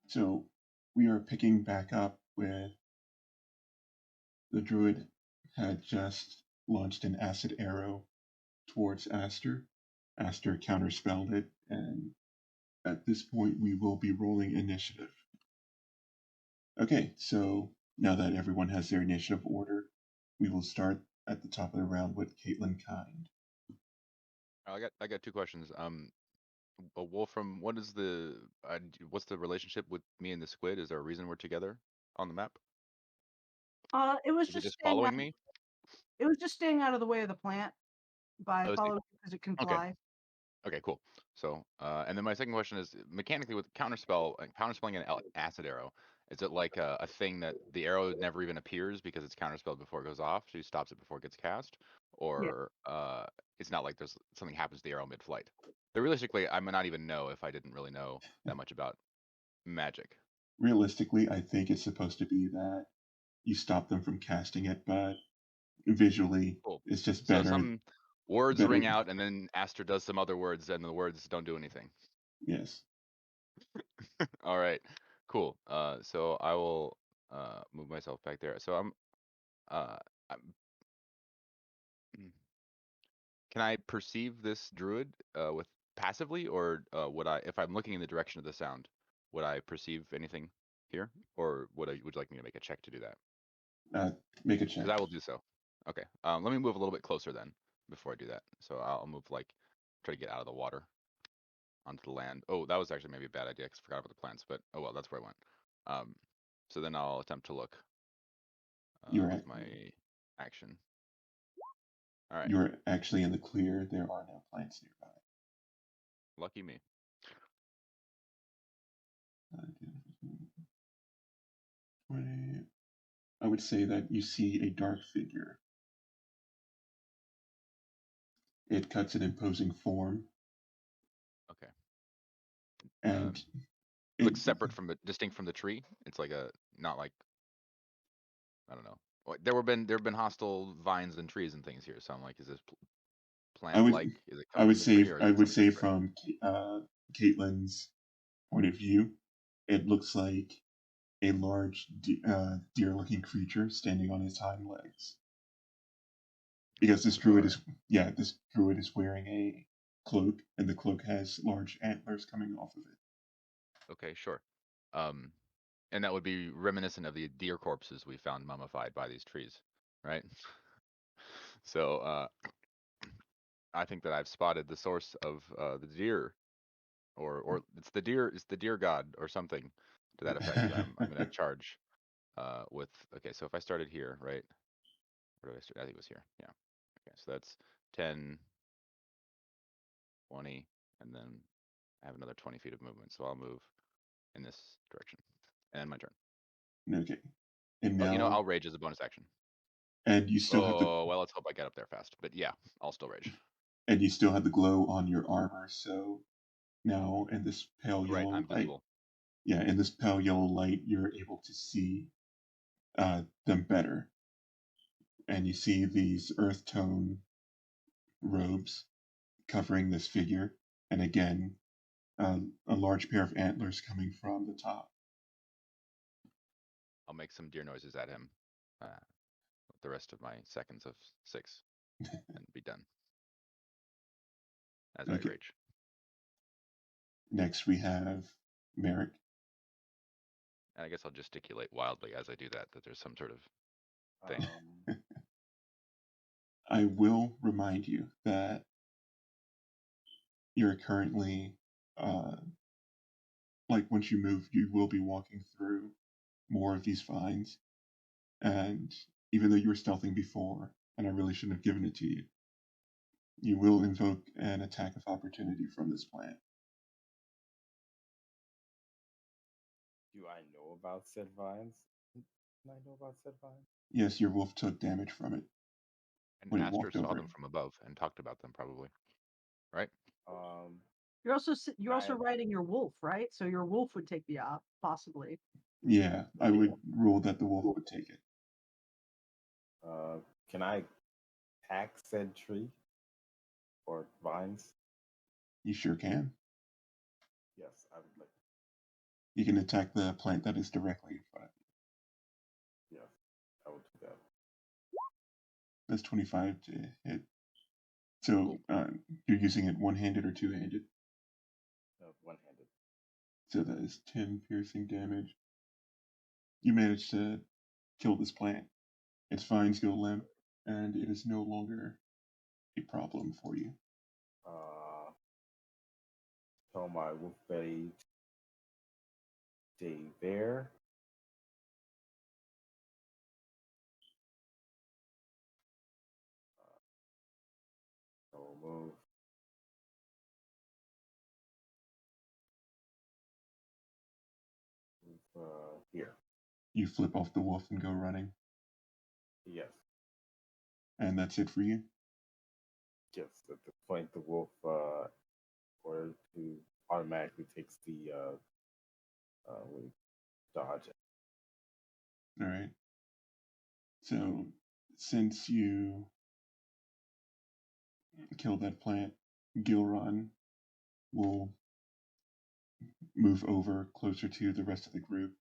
So we are picking back up with the druid had just launched an acid arrow towards Astur. Astur counterspelled it, and at this point we will be rolling initiative. Okay, so now that everyone has their initiative order, we will start at the top of the round with Caitlin Kind. I got two questions. Wolfram, what's the relationship with me and the squid? Is there a reason we're together on the map? It was Is it just just following me? It was just staying out of the way of the plant by Oh, I see. following because it can Okay. fly. Okay, cool. So, and then my second question is mechanically with counterspelling an acid arrow, is it like a thing that the arrow never even appears because it's counterspelled before it goes off? So he stops it before it gets cast, or it's not like there's something happens to the arrow mid-flight. But realistically, I might not even know if I didn't really know that much about magic. Realistically, I think it's supposed to be that you stop them from casting it, but visually, Cool. it's just So better. some words better. ring out, and then Astur does some other words, and the words don't do anything. Yes. All right, cool. So I will move myself back there. So I'm mm, can I perceive this druid with passively, or would I, if I'm looking in the direction of the sound, would I perceive anything here, or would you like me to make a check to do that? Make a check. Because I will do so. Okay. Let me move a little bit closer then before I do that. So I'll move try to get out of the water onto the land. Oh, that was actually maybe a bad idea because I forgot about the plants, but oh well, that's where I went. So then I'll attempt to look with my action. All right. You're actually in the clear. There are no plants nearby. Lucky me. I would say that you see a dark figure. It cuts an imposing form. Okay. And it looks separate distinct from the tree. It's like not like, I don't know. There have been hostile vines and trees and things here. So I'm like, is this plant like? Is it coming from the tree, or is I it would something say different? from Caitlin's point of view, it looks like a large deer-looking creature standing on his hind legs. Because this druid is wearing a cloak, and the cloak has large antlers coming off of it. Okay, sure. And that would be reminiscent of the deer corpses we found mummified by these trees, right? So I think that I've spotted the source of the deer, or it's the deer god or something to that effect. I'm gonna charge with, okay, so if I started here, right? Where did I start? I think it was here. Yeah. Okay, so that's 10, 20, and then I have another 20 feet of movement, so I'll move in this direction. And then my turn. Okay. And now, now, I'll rage as a bonus action. And you still have the. Oh, well, let's hope I get up there fast. But yeah, I'll still rage. And you still have the glow on your armor, so now in this pale yellow I'm light. visible. Yeah, in this pale yellow light, you're able to see them better. And you see these earth tone robes covering this figure, and again, a large pair of antlers coming from the top. I'll make some deer noises at him with the rest of my seconds of 6 and be done. As Okay. I rage. Next, we have Merric. And I guess I'll gesticulate wildly as I do that there's some sort of thing. I will remind you that you're currently, once you move, you will be walking through more of these vines. And even though you were stealthing before, and I really shouldn't have given it to you, you will invoke an attack of opportunity from this plant. Do I know about said vines? Can I know about said vines? Yes, your wolf took damage from it. And Astur saw them from above and talked about them, probably. Right? You're also riding your wolf, right? So your wolf would take the op, possibly. Yeah, I would rule that the wolf would take it. Can I hack said tree or vines? You sure can. Yes, I would like. You can attack the plant that is directly in front of you. Yes, I will do that. That's 25 to hit. So you're using it one-handed or two-handed? One-handed. So that is 10 piercing damage. You manage to kill this plant. Its vines go limp, and it is no longer a problem for you. Tell my wolf buddy stay there. I will move. Here. You flip off the wolf and go running. Yes. And that's it for you? Yes. At the point, the wolf, or to automatically takes the dodge. All right. So since you killed that plant, Gilron will move over closer to the rest of the group.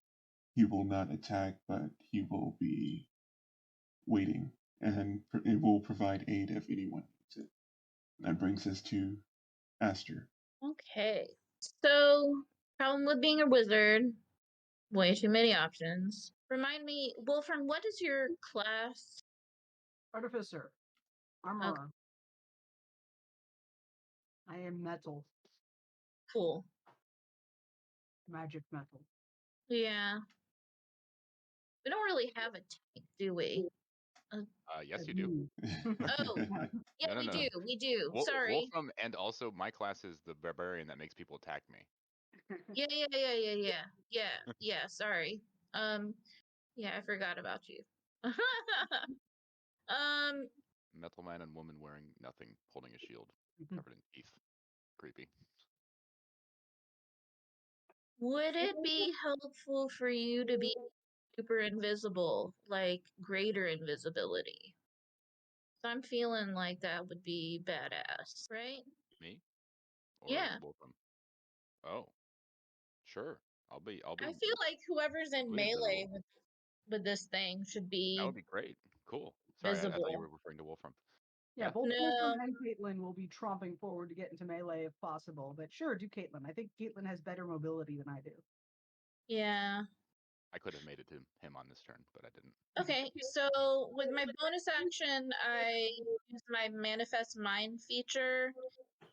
He will not attack, but he will be waiting, and it will provide aid if anyone needs it. That brings us to Astur. Okay. So, problem with being a wizard, way too many options. Remind me, Wolfram, what is your class? Artificer. Armorer. I am metal. Cool. Magic metal. Yeah. We don't really have a tank, do we? Yes, you do. Oh, yeah, No. we do. Sorry. Wolfram, and also my class is the Barbarian that makes people attack me. Yeah, sorry. Yeah, I forgot about you. Metal man and woman wearing nothing, holding a shield, covered in teeth. Creepy. Would it be helpful for you to be super invisible, like greater invisibility? So I'm feeling like that would be badass, right? Me? Or Yeah. Wolfram? Oh, sure. I'll be. I feel like whoever's in completely melee invisible. with this thing should That be would be great. Cool. Sorry, I thought you were referring to Wolfram. Yeah, Yeah. both No. Wolfram and Caitlin will be tromping forward to get into melee if possible. But sure, do Caitlin. I think Caitlin has better mobility than I do. Yeah. I could have made it to him on this turn, but I didn't. Okay, so with my bonus action, I use my Manifest Mind feature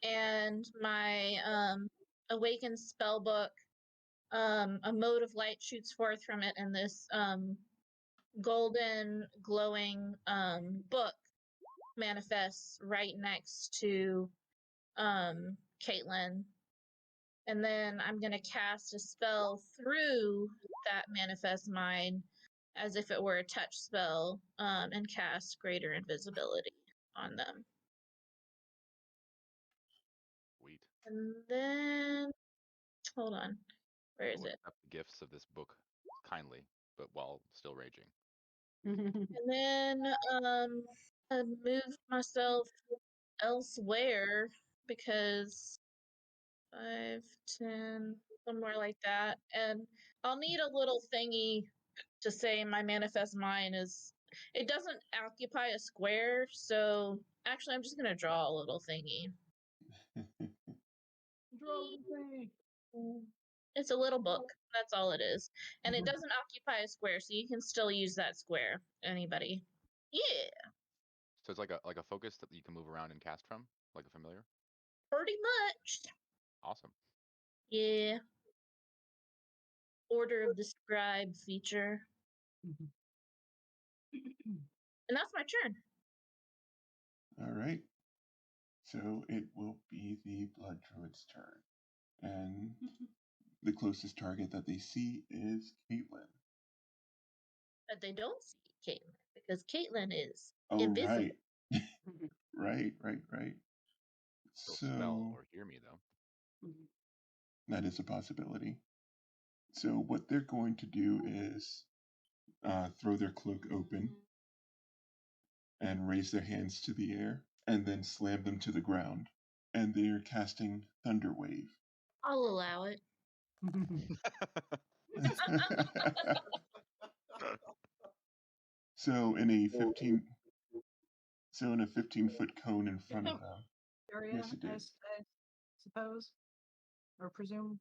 and my Awakened Spellbook. A mode of light shoots forth from it, and this golden glowing book manifests right next to Caitlin. And then I'm going to cast a spell through that Manifest Mind as if it were a touch spell, and cast Greater Invisibility on them. Sweet. And then, hold on, where is We'll it? accept the gifts of this book kindly, but while still raging. And then, I moved myself elsewhere because 5, 10, somewhere like that. And I'll need a little thingy to say my Manifest Mind is, it doesn't occupy a square, so actually I'm just going to draw a little thingy. Draw a little thing. It's a little book, that's all it is. And it doesn't occupy a square, so you can still use that square. Anybody? Yeah. So it's like a focus that you can move around and cast from, like a familiar? Pretty much. Awesome. Yeah. Order of the Scribe feature. And that's my turn. All right. So it will be the Blood Druid's turn. And the closest target that they see is Caitlin. But they don't see Caitlin because Caitlin is Oh, invisible. right. They'll So smell or hear me, though. that is a possibility. So what they're going to do is throw their cloak open and raise their hands to the air and then slam them to the ground. And they're casting Thunder Wave. I'll allow it. So in a 15-foot cone in front of them. Area, Yes, it did. I suppose, or presume.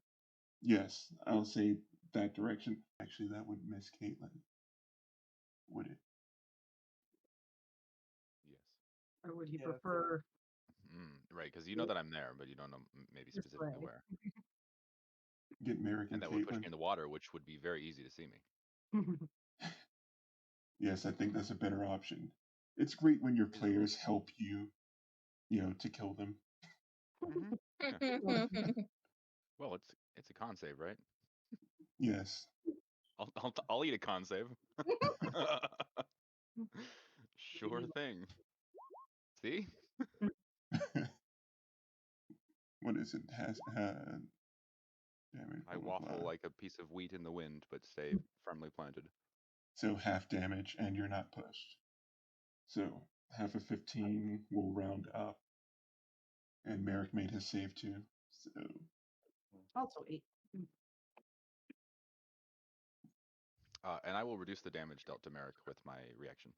Yes, I'll say that direction. Actually, that would miss Caitlin. Would it? Yes. Or would he Yeah, prefer Right, because you know that I'm there, but you don't know maybe this specifically way? where. Get Merric And and that would push me Caitlin? in the water, which would be very easy to see me. Yes, I think that's a better option. It's great when your Is it really? players help you, to kill them. Well, it's a con save, right? Yes. I'll eat a con save. Sure thing. See? What is it? Has damage, I blah, blah, waffle blah. like a piece of wheat in the wind, but stay firmly planted. So half damage, and you're not pushed. So half of 15 will round up. And Merric made his save too. So Also 8. And I will reduce the damage dealt to Merric with my reaction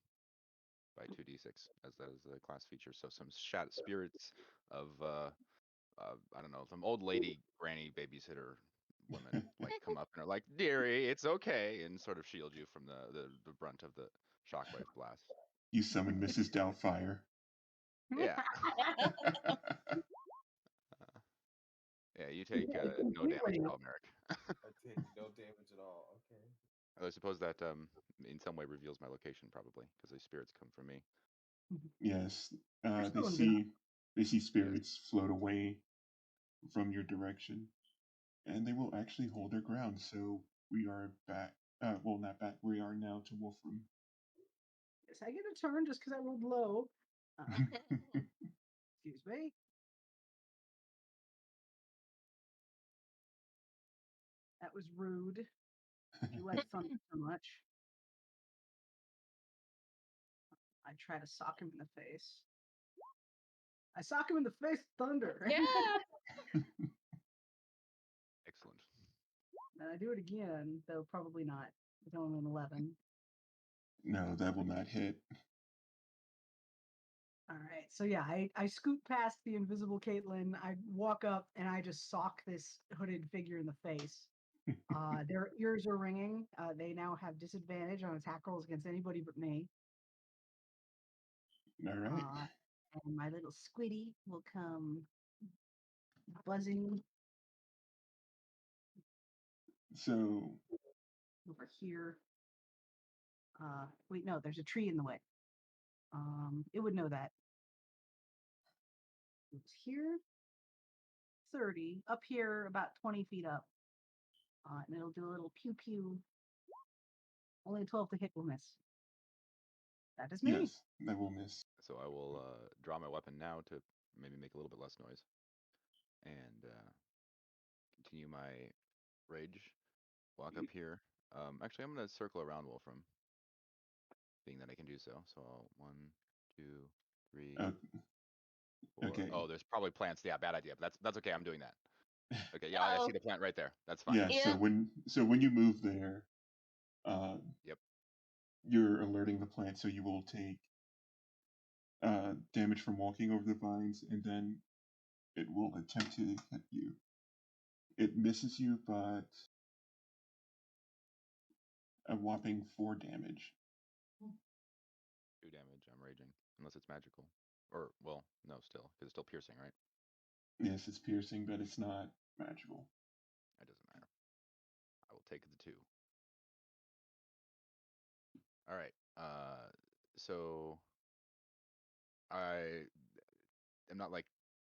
by 2d6, as that is a class feature. So some spirits of I don't know, some old lady granny babysitter women like come up and are like, "Dearie, it's okay," and sort of shield you from the brunt of the shockwave blast. you summon Mrs. Doubtfire. Yeah. Yeah, you take no damage at all, Merric. I take no damage at all. Okay. I suppose that in some way reveals my location, probably, because the spirits come from me. Yes. You're They still invisible. see spirits float away from your direction. And they will actually hold their ground. So we are back. Well, not back. We are now to Wolfram. Yes, I get a turn just because I rolled low. Excuse me. That was rude. You like thunder so much. I try to sock him in the face. I sock him in the face with thunder. Yeah. Excellent. And I do it again, though probably not. It's only an 11. No, that will not hit. All right. So yeah, I scoot past the invisible Caitlin. I walk up and I just sock this hooded figure in the face. Their ears are ringing. They now have disadvantage on attack rolls against anybody but me. All right. And my little squiddy will come buzzing So over here. Wait, no, there's a tree in the way. It would know that. It's here, 30, up here about 20 feet up. And it'll do a little pew pew. Only a 12 to hit will miss. That is me. yes, that will miss. So I will draw my weapon now to maybe make a little bit less noise, and continue my rage. Walk up here. Actually, I'm gonna circle around Wolfram, being that I can do so. So 1, 2, 3, 4. Okay. Oh, there's probably plants. Yeah, bad idea. But that's okay. I'm doing that. Okay. Yeah, I see the plant right there. That's fine. Yeah. Yeah. So when you move there, Yep. you're alerting the plant, so you will take damage from walking over the vines, and then it will attempt to hit you. It misses you, but a whopping 4 damage. 2 damage. I'm raging, unless it's magical, or well, no, still, because it's still piercing, right? Yes, it's piercing, but it's not magical. It doesn't matter. I will take the 2. All right. So I am not like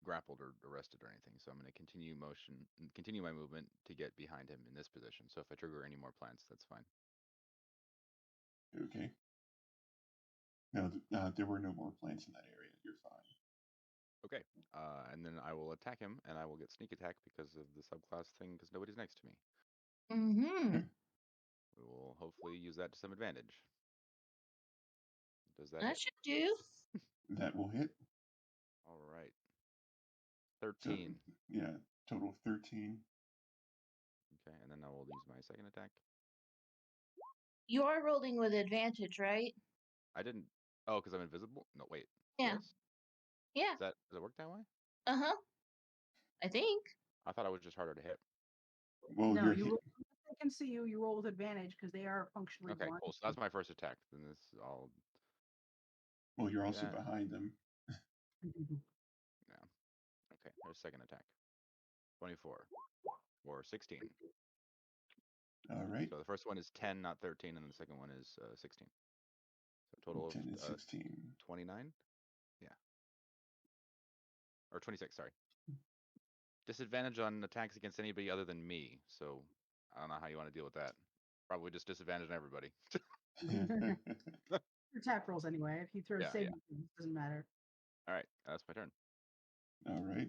grappled or arrested or anything, so I'm going to continue my movement to get behind him in this position. So if I trigger any more plants, that's fine. Okay. No, there were no more plants in that area. You're fine. Okay. And then I will attack him, and I will get sneak attack because of the subclass thing, because nobody's next to me. Mm-hmm. We will hopefully use that to some advantage. Does that That hit? should do. That will hit. All right. So 13. yeah, total of 13. Okay, and then I will use my second attack. You are rolling with advantage, right? I didn't. Oh, because I'm invisible. No, wait. Yeah. Yes. Yeah. Does it work that way? Uh-huh. I think. I thought it was just harder to hit. Well, No, you're you hit. roll, they can see you. You roll with advantage because they are functionally Okay, blind. cool. So that's my first attack. Then this is all. Well, you're also that. behind them. No. Okay, there's second attack. 24 or 16. All right. So the first one is 10, not 13, and the second one is 16. So total 10 and of 16. 29. Yeah. Or 26. Sorry. Disadvantage on attacks against anybody other than me. So I don't know how you want to deal with that. Probably just disadvantage on everybody. Attack rolls anyway. If you throw Yeah, saving throws, it doesn't matter. All right, that's my turn. All right.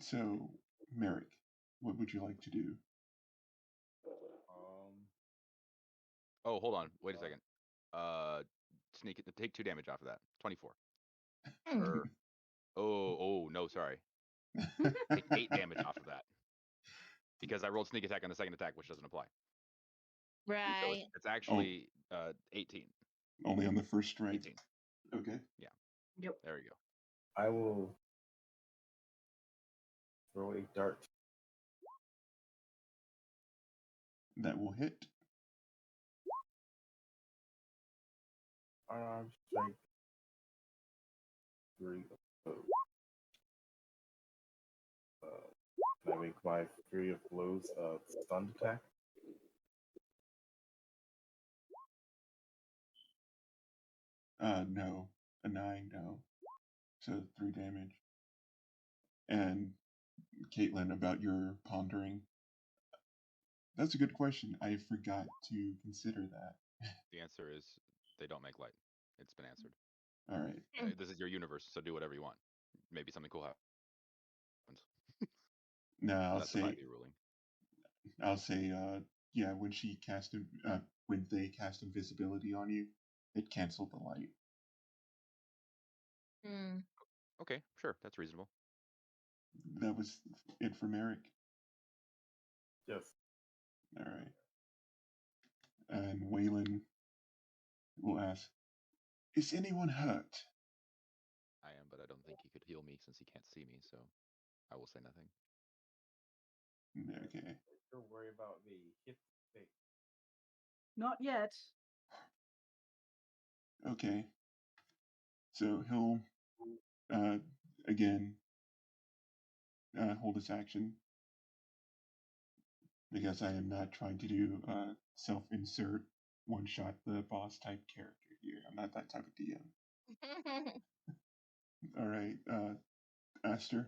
So, Merric, what would you like to do? Oh, hold on. Wait a second. Sneak it. Take 2 damage off of that. 24. Or oh no, sorry. Take 8 damage off of that because I rolled sneak attack on the second attack, which doesn't apply. So Right. it's actually 18. Only on the first strike. 18. Okay. Yeah. Yep. There we go. I will throw a dart. That will hit. Unarmed strike. 3 of blows. Can I make my 3 of blows stunned attack? No. A 9, no. So 3 damage. And Caitlin, about your pondering. That's a good question. I forgot to consider that. The answer is they don't make light. It's been answered. All right. This is your universe, so do whatever you want. Maybe something cool happens. No, I'll That's the say 5e ruling. yeah, when they cast invisibility on you, it canceled the light. Hmm. Okay, sure, that's reasonable. That was it for Merric. Yes. All right. And Waylon will ask, "Is anyone hurt?" I am, but I don't think he could heal me since he can't see me, so I will say nothing. Okay. Don't worry about me. Hit the face. Not yet. Okay. So he'll again hold his action because I am not trying to do self-insert one-shot the boss type character here. I'm not that type of DM. All right, Astur,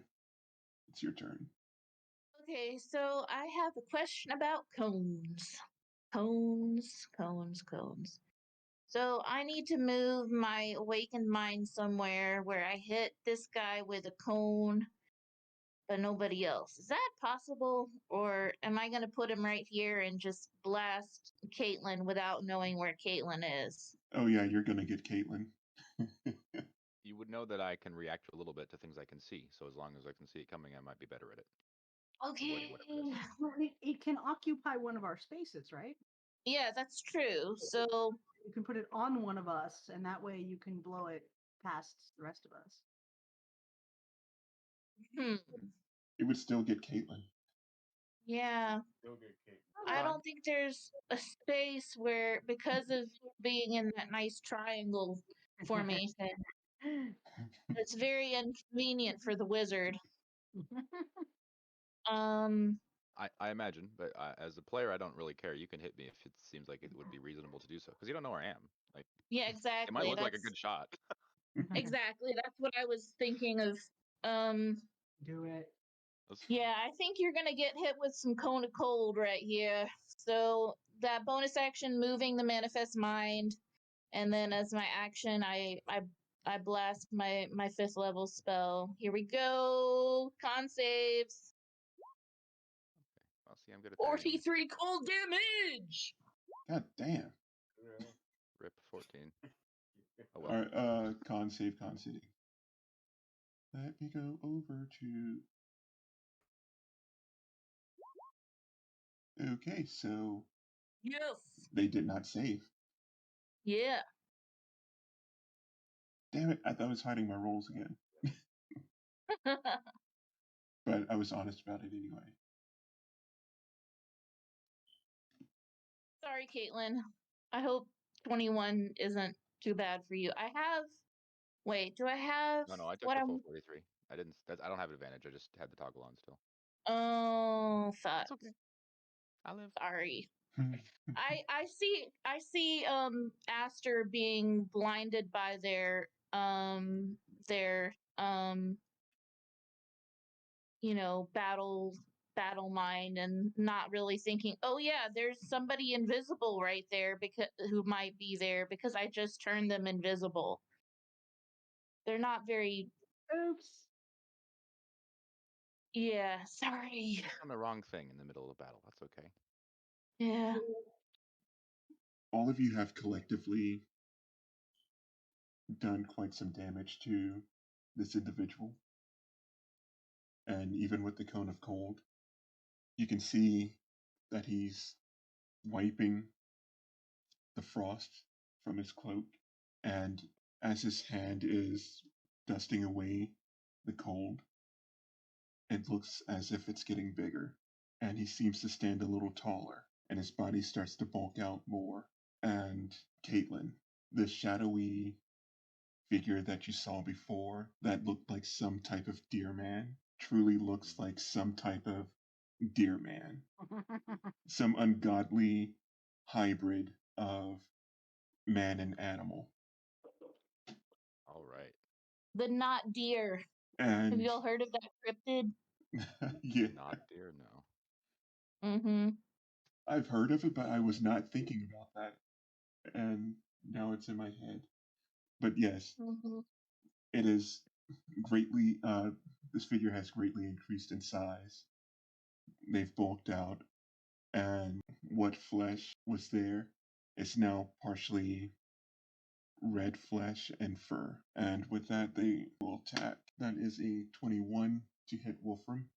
it's your turn. Okay, so I have a question about cones. Cones. So I need to move my awakened mind somewhere where I hit this guy with a cone, but nobody else. Is that possible? Or am I going to put him right here and just blast Caitlin without knowing where Caitlin is? Oh yeah, you're gonna get Caitlin. You would know that I can react a little bit to things I can see, so as long as I can see it coming, I might be better at it. Okay. Whatever it is. Well, it can occupy one of our spaces, right? Yeah, that's true. So, You can put it on one of us, and that way you can blow it past the rest of us. It would still get Caitlin. Yeah. Still get cake. I don't think there's a space where, because of being in that nice triangle formation, it's very inconvenient for the wizard. I imagine, but as a player, I don't really care. You can hit me if it seems like it would be reasonable to do so, because you don't know where I am. Like, Yeah, it might exactly. look like a good shot. Exactly. That's what I was thinking of. Do it. Yeah, I think you're gonna get hit with some cone of cold right here. So that bonus action, moving the manifest mind, and then as my action, I blast my 5th level spell. Here we go. Con saves. Well, see, I'm good at that. 43 cold damage. God damn. Rip 14. Oh All well. right, con save. Let me go over to Okay, so Yes. they did not save. Yeah. Damn it, I thought I was hiding my rolls again. But I was honest about it anyway. Sorry, Caitlin. I hope 21 isn't too bad for you. I have. Wait, do I have No, I took what the I'm? full 43. I didn't. I don't have advantage. I just had the toggle on still. Oh, fuck. It's okay. I live. Sorry. I see Astur being blinded by their battle mind and not really thinking, oh yeah, there's somebody invisible right there because who might be there because I just turned them invisible. They're not very. Oops. Yeah, sorry. On the wrong thing in the middle of battle. That's okay. Yeah. All of you have collectively done quite some damage to this individual. And even with the cone of cold, you can see that he's wiping the frost from his cloak. And as his hand is dusting away the cold, it looks as if it's getting bigger. And he seems to stand a little taller, and his body starts to bulk out more. And Caitlin, the shadowy figure that you saw before that looked like some type of deer man truly looks like some type of deer man. Some ungodly hybrid of man and animal. All right. The not deer. Have And you all heard of that cryptid? yeah, Not deer. No. Mm-hmm. I've heard of it, but I was not thinking about that. And now it's in my head. But yes, Mm-hmm. it is greatly, this figure has greatly increased in size. They've bulked out, and what flesh was there is now partially red flesh and fur. And with that, they will attack. That is a 21 to hit Wolfram.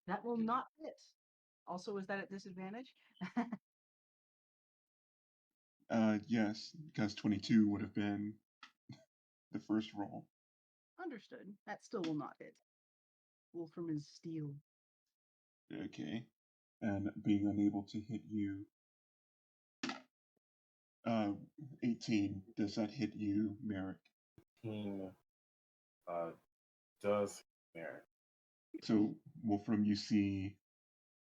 That will not hit. Also, is that at disadvantage? Yes, because 22 would have been the first roll. Understood. That still will not hit. Wolfram is steel. Okay. And being unable to hit you, 18, does that hit you, Merric? 18 does merit. So, Wolfram, you see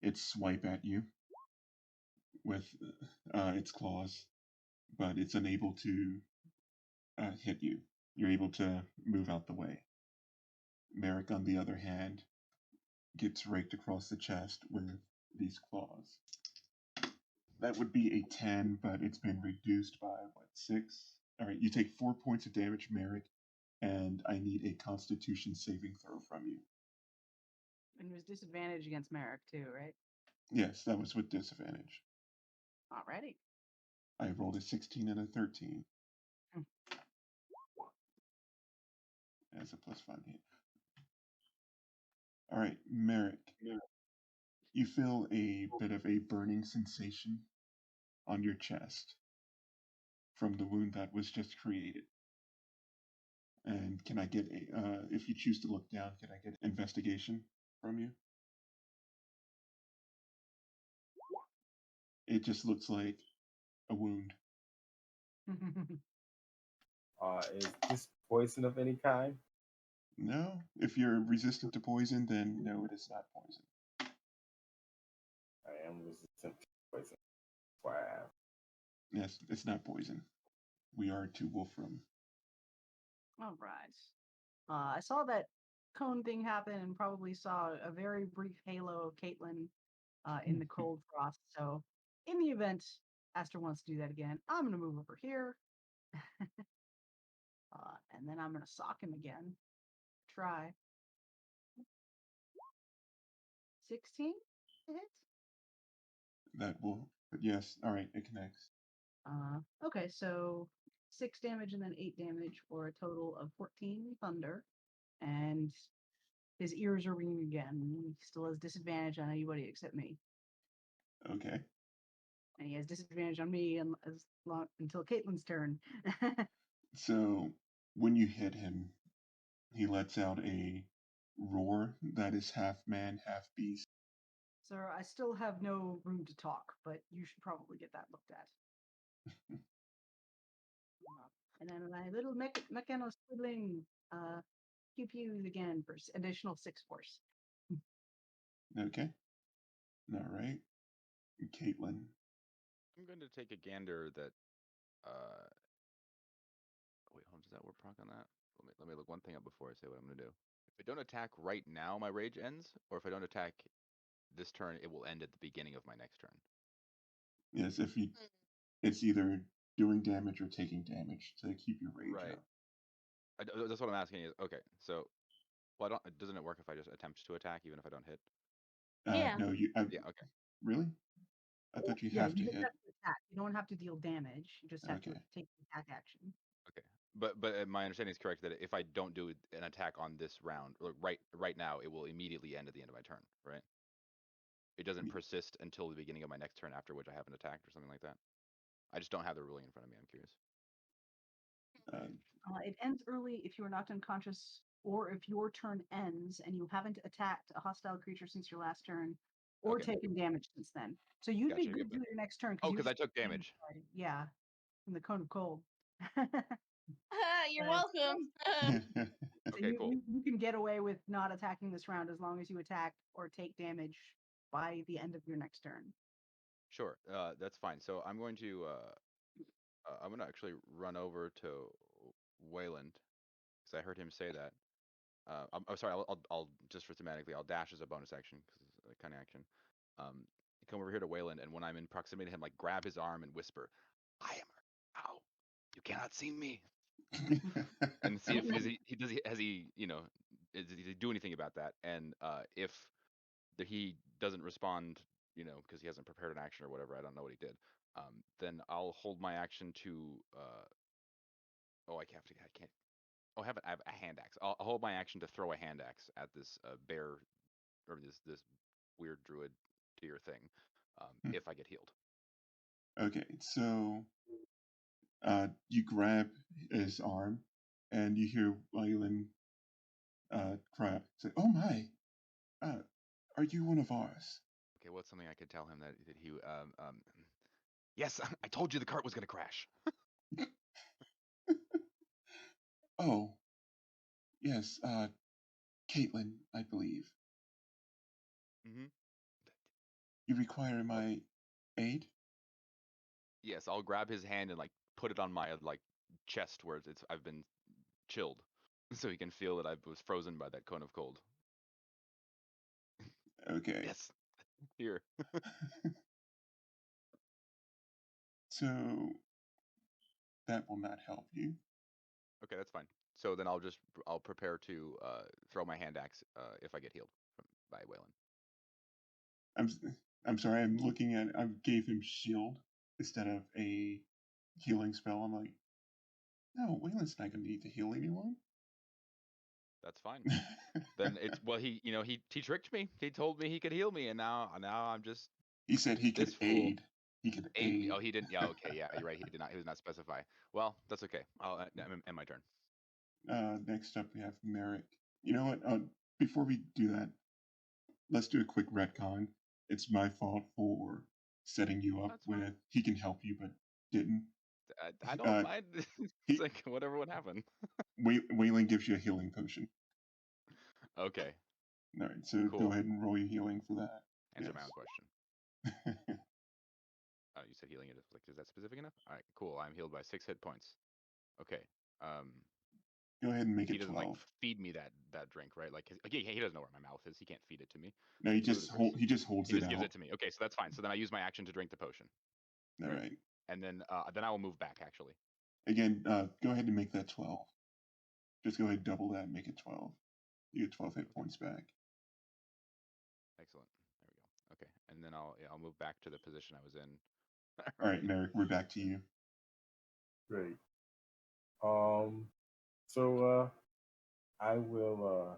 it swipe at you with its claws, but it's unable to hit you. You're able to move out the way. Merric, on the other hand, gets raked across the chest with these claws. That would be a 10, but it's been reduced by, 6? Alright, you take 4 points of damage, Merric, and I need a constitution saving throw from you. And it was disadvantage against Merric too, right? Yes, that was with disadvantage. Alrighty. I rolled a 16 and a 13. As a plus 5 hit. Alright, Merric. You feel a bit of a burning sensation on your chest from the wound that was just created. And can I get a, if you choose to look down, can I get investigation from you? It just looks like a wound. Is this poison of any kind? No, if you're resistant to poison, then no, it is not poison. I am resistant to poison. That's why I asked. Yes, it's not poison. We are to Wolfram. All right. I saw that cone thing happen and probably saw a very brief halo of Caitlin in the cold frost. So, in the event Astur wants to do that again, I'm going to move over here. And then I'm going to sock him again. Try. 16 to hit? That will, but yes, alright, it connects. Okay, so 6 damage and then 8 damage for a total of 14 thunder. And his ears are ringing again. He still has disadvantage on anybody except me. Okay. And he has disadvantage on me until Caitlin's turn. So when you hit him, he lets out a roar that is half man, half beast. Sir, I still have no room to talk, but you should probably get that looked at. And then my little mechano sibling, pew pews again for additional 6 force. Okay. All right. Caitlin. I'm going to take a gander that. Wait, hold on. Does that work proc on that? Let me look one thing up before I say what I'm going to do. If I don't attack right now, my rage ends, or if I don't attack this turn, it will end at the beginning of my next turn. Yes, if you, it's either doing damage or taking damage to keep your rage Right. up. That's what I'm asking. Is okay. So, well, I don't. Doesn't it work if I just attempt to attack, even if I don't hit? Yeah. No, you. Yeah. Okay. Really? I thought you Yeah, have to you just hit. have to attack. You don't have to deal damage. You just have to Okay. take the attack action. Okay. But my understanding is correct that if I don't do an attack on this round, or right now, it will immediately end at the end of my turn, right? It doesn't persist until the beginning of my next turn, after which I haven't attacked or something like that. I just don't have the ruling in front of me. I'm curious. It ends early if you are knocked unconscious, or if your turn ends and you haven't attacked a hostile creature since your last turn, or Okay. taken damage since then. So you'd be Gotcha. good through your next turn. Oh, you because I just took took damage. already. Yeah, from the cone of cold. You're Uh, welcome. So Okay, cool. you can get away with not attacking this round as long as you attack or take damage by the end of your next turn. Sure. That's fine. So I'm going to actually run over to Wayland because I heard him say that. I'm sorry. I'll just for thematically, I'll dash as a bonus action because it's a kind of action. Come over here to Wayland, and when I'm in proximity to him, like grab his arm and whisper, "I am her. Ow! You cannot see me." And see if has he does he do anything about that? And if he doesn't respond, because he hasn't prepared an action or whatever, I don't know what he did. Then I'll hold my action to. Oh, I can't. Oh, I have a hand axe. I'll hold my action to throw a hand axe at this bear or this weird druid deer thing, if I get healed. Okay, so you grab his arm, and you hear Waylon cry out, say, "Oh my! Are you one of ours?" Okay, what's something I could tell him that he Yes, I told you the cart was gonna crash. Oh, yes, Caitlin, I believe. Mm-hmm. You require my aid? Yes, I'll grab his hand and like put it on my like chest where I've been chilled, so he can feel that I was frozen by that cone of cold. Okay. Yes, here. So that will not help you. Okay, that's fine. So then I'll prepare to throw my hand axe if I get healed by Waylon. I'm sorry. I'm looking at. I gave him shield instead of a healing spell. I'm like, no, Waylon's not going to need to heal anyone. That's fine. Then it's he tricked me. He told me he could heal me, and now I'm just. He said he could this fool. aid. He could Aid me. aid. Oh, he didn't. Yeah, okay, yeah, you're right. He did not. He was not specify. Well, that's okay. I'll end my turn. Next up, we have Merric. You know what? Before we do that, let's do a quick retcon. It's my fault for setting you up That's with fine. he can help you but didn't. I don't mind. It's like whatever would happen. Waylon gives you a healing potion. Okay. All right, so Cool. go ahead and roll your healing for that. Answer my own question. Oh, you said healing it. Like, is that specific enough? All right, cool. I'm healed by 6 hit points. Okay. Go ahead and make He it doesn't 12. like feed me that drink, right? Like, he doesn't know where my mouth is. He can't feed it to me. No, he just Ludicrous. he just holds He it just gives out. it to me. Okay, so that's fine. So then I use my action to drink the potion. All right. And then I will move back actually. Again, go ahead and make that 12. Just go ahead and double that and make it 12. You get 12 hit points back. Excellent. There we go. Okay, and then I'll move back to the position I was in. All right, Merric, we're back to you. Great. So I will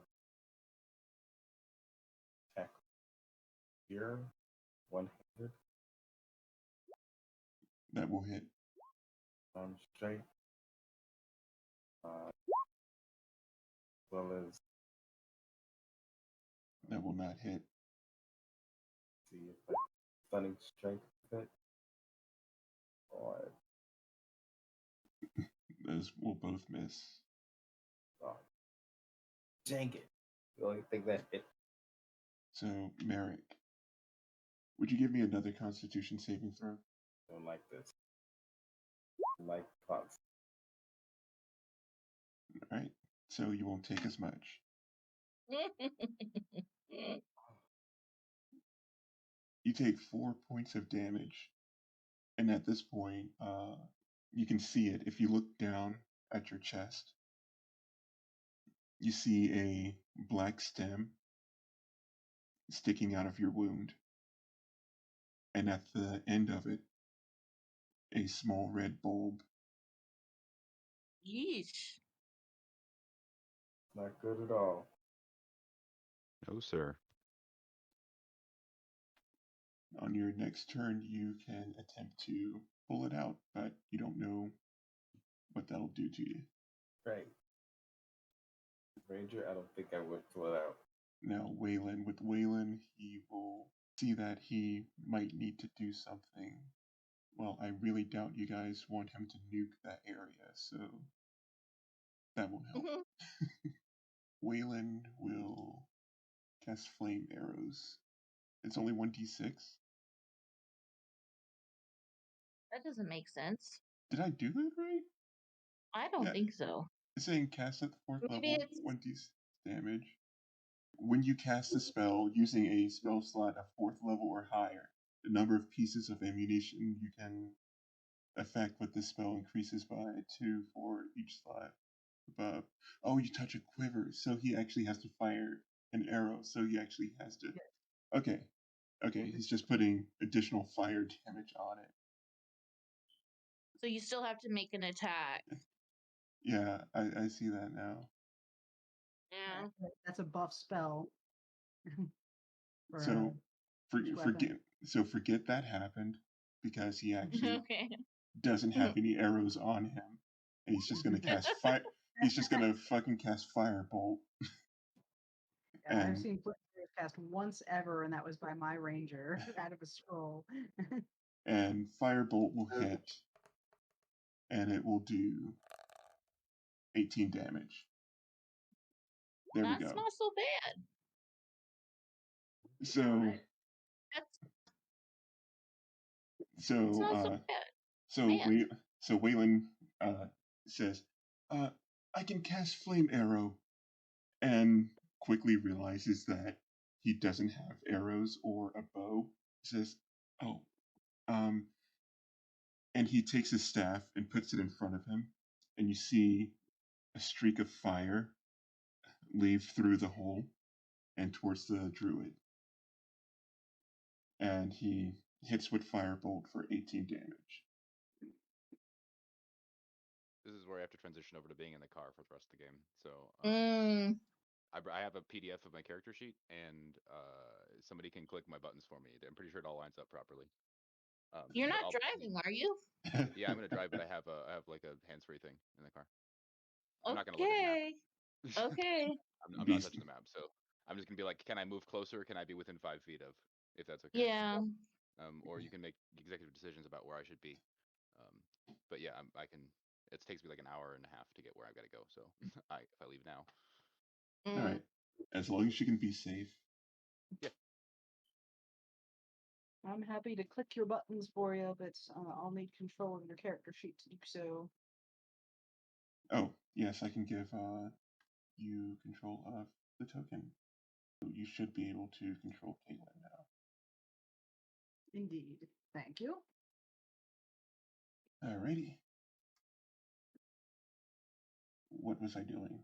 attack here, one-handed. That will hit. Strength. As well as That will not hit. see if I stunning strength hit. Or Those will both miss. oh, dang it! The only thing that hit. So, Merric, would you give me another Constitution saving throw? Don't like this. Like pots. All right. So you won't take as much. You take 4 points of damage, and at this point, you can see it. If you look down at your chest, you see a black stem sticking out of your wound, and at the end of it, a small red bulb. Yeesh. Not good at all. No, sir. On your next turn, you can attempt to pull it out, but you don't know what that'll do to you. Right. Ranger, I don't think I would pull it out. Now, Waylon, with Waylon, he will see that he might need to do something. Well, I really doubt you guys want him to nuke that area, so that won't help. Waylon will cast flame arrows. It's only 1d6. That doesn't make sense. Did I do that right? I don't Yeah. think so. It's saying cast at the 4th Maybe level, it's 1d6 damage. When you cast a spell using a spell slot of 4th level or higher, the number of pieces of ammunition you can affect with this spell increases by 2 for each slot above. Oh, you touch a quiver, so he actually has to fire an arrow, so he actually has to... Okay, he's just putting additional fire damage on it. so you still have to make an attack. Yeah, I see that now. Yeah. That's a buff spell. For, So each weapon. forget that happened, because he actually Okay. doesn't have any arrows on him, and he's just gonna cast fire. He's just gonna fucking cast firebolt. Yeah, I've And seen Flip cast once ever, and that was by my ranger out of a scroll. and firebolt will hit, and it will do 18 damage. There we That's go. not so bad. So That's not so bad. Man. so Waylon says, I can cast flame arrow, and quickly realizes that he doesn't have arrows or a bow. He says, oh, and he takes his staff and puts it in front of him, and you see a streak of fire leave through the hole and towards the druid. And he hits with firebolt for 18 damage. This is where I have to transition over to being in the car for the rest of the game. So I have a PDF of my character sheet, and somebody can click my buttons for me. I'm pretty sure it all lines up properly. You're but not driving, are you? Yeah, I'm gonna drive, but I have like a hands-free thing in the car. I'm not gonna look at the map. Okay. I'm not touching the map, so I'm just gonna be like, can I move closer? Can I be within 5 feet of, if that's okay? Yeah. Or you can make executive decisions about where I should be. But yeah, I can. It takes me like an hour and a half to get where I've got to go. So if I leave now. All right. As long as you can be safe. Yeah. I'm happy to click your buttons for you, but I'll need control of your character sheet to do so. Oh, yes, I can give you control of the token. You should be able to control Caitlin now. Indeed. Thank you. Alrighty. What was I doing?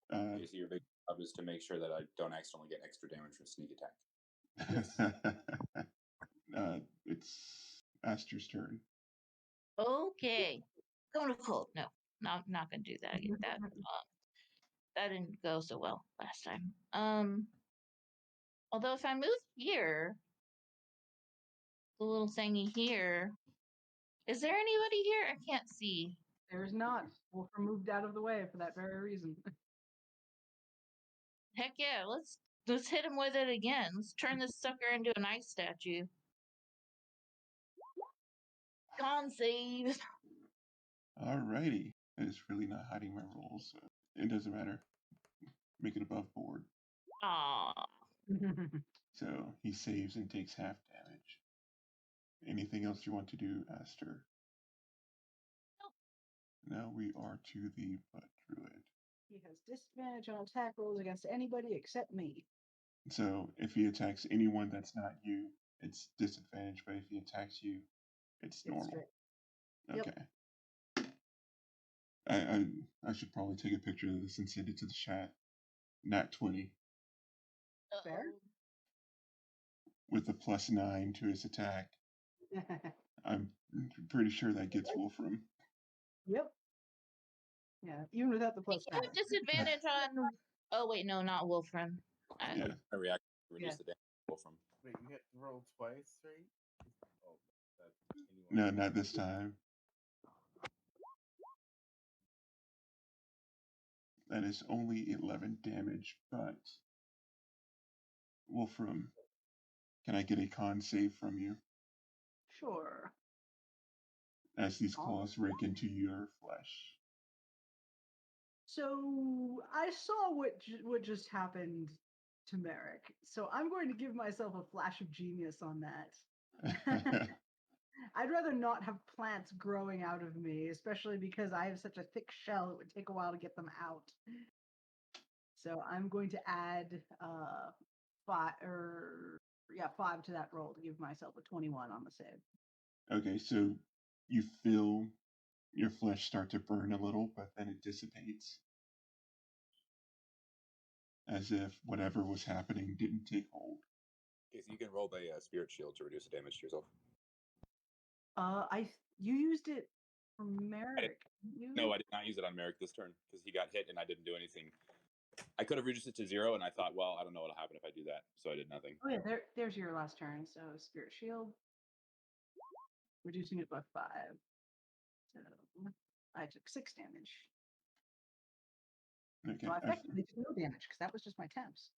Basically, your big job is to make sure that I don't accidentally get extra damage from sneak attack. It's Astur's turn. Okay. Going to cold. No, not gonna do that. I get that. That didn't go so well last time. Although if I move here, the little thingy here, Is there anybody here? I can't see. There's not. Wolfram moved out of the way for that very reason. Heck yeah, let's hit him with it again. Let's turn this sucker into an ice statue. Con save. Alrighty. It's really not hiding my rolls, so it doesn't matter. Make it above board. Aww. So he saves and takes half damage. Anything else you want to do, Astur? Nope. Now we are to the butt druid. He has disadvantage on attack rolls against anybody except me. So if he attacks anyone that's not you, it's disadvantage, but if he attacks you, it's normal. straight. Yep. Okay. I should probably take a picture of this and send it to the chat. Nat 20 Fair. with a +9 to his attack. I'm pretty sure that gets Wolfram. Yep. Yeah, even without the I +9. have disadvantage on. Oh wait, no, not Wolfram. Yeah. I react to reduce Yeah. the damage Wolfram. Wait, you hit the roll twice, right? Oh, that No, not this time. That is only 11 damage, but Wolfram, can I get a con save from you Sure. as these claws rake into your flesh? So I saw what just happened to Merric. So I'm going to give myself a flash of genius on that. I'd rather not have plants growing out of me, especially because I have such a thick shell, it would take a while to get them out. So I'm going to add 5 to that roll to give myself a 21 on the save. Okay, so you feel your flesh start to burn a little, but then it dissipates. As if whatever was happening didn't take hold. Okay, so you can roll the spirit shield to reduce the damage to yourself. You used it for Merric. No, I did not use it on Merric this turn because he got hit and I didn't do anything. I could have reduced it to 0, and I thought, well, I don't know what'll happen if I do that, so I did nothing. Oh yeah, there's your last turn. So Spirit Shield, reducing it by 5. So I took 6 damage. Okay. So I effectively took no damage because that was just my temps.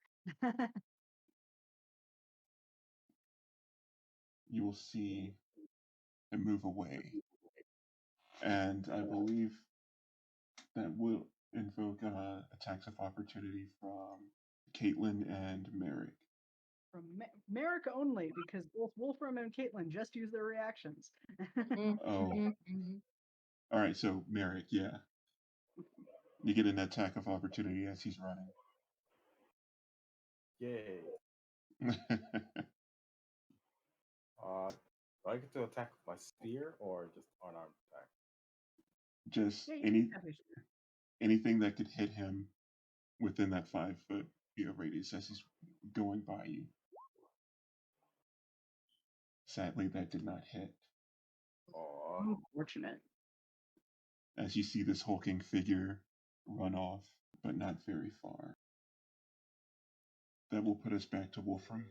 You will see it move away. And I believe that will invoke attacks of opportunity from Caitlin and Merric. From Merric only, because both Wolfram and Caitlin just use their reactions. Oh. All right, so Merric, yeah. You get an attack of opportunity as he's running. Yay. Do I get to attack with my spear or just unarmed attack? Just Yeah, you can have your spear. anything that could hit him within that 5-foot radius as he's going by you. Sadly, that did not hit. Aw. Unfortunate. As you see this hulking figure run off, but not very far. That will put us back to Wolfram.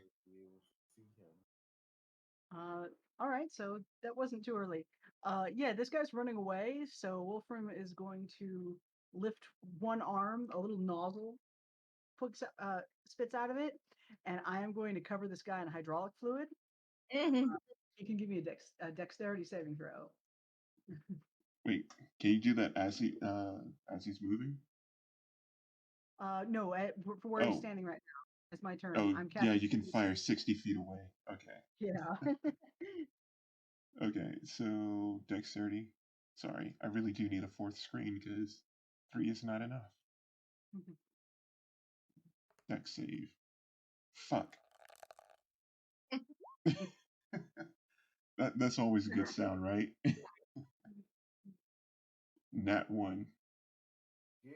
All right, so that wasn't too early. Yeah, this guy's running away, so Wolfram is going to lift one arm, a little nozzle spits out of it, and I am going to cover this guy in hydraulic fluid. He can give me a dexterity saving throw. Wait, can you do that as he's moving? No, for where he's standing right now. It's my turn. Oh, I'm yeah, you can fire 60 feet away. Okay. Yeah. Okay, so dexterity. Sorry, I really do need a 4th screen because 3 is not enough. Dex save. Fuck. That's always a good sound, right? Nat 1. Yeah.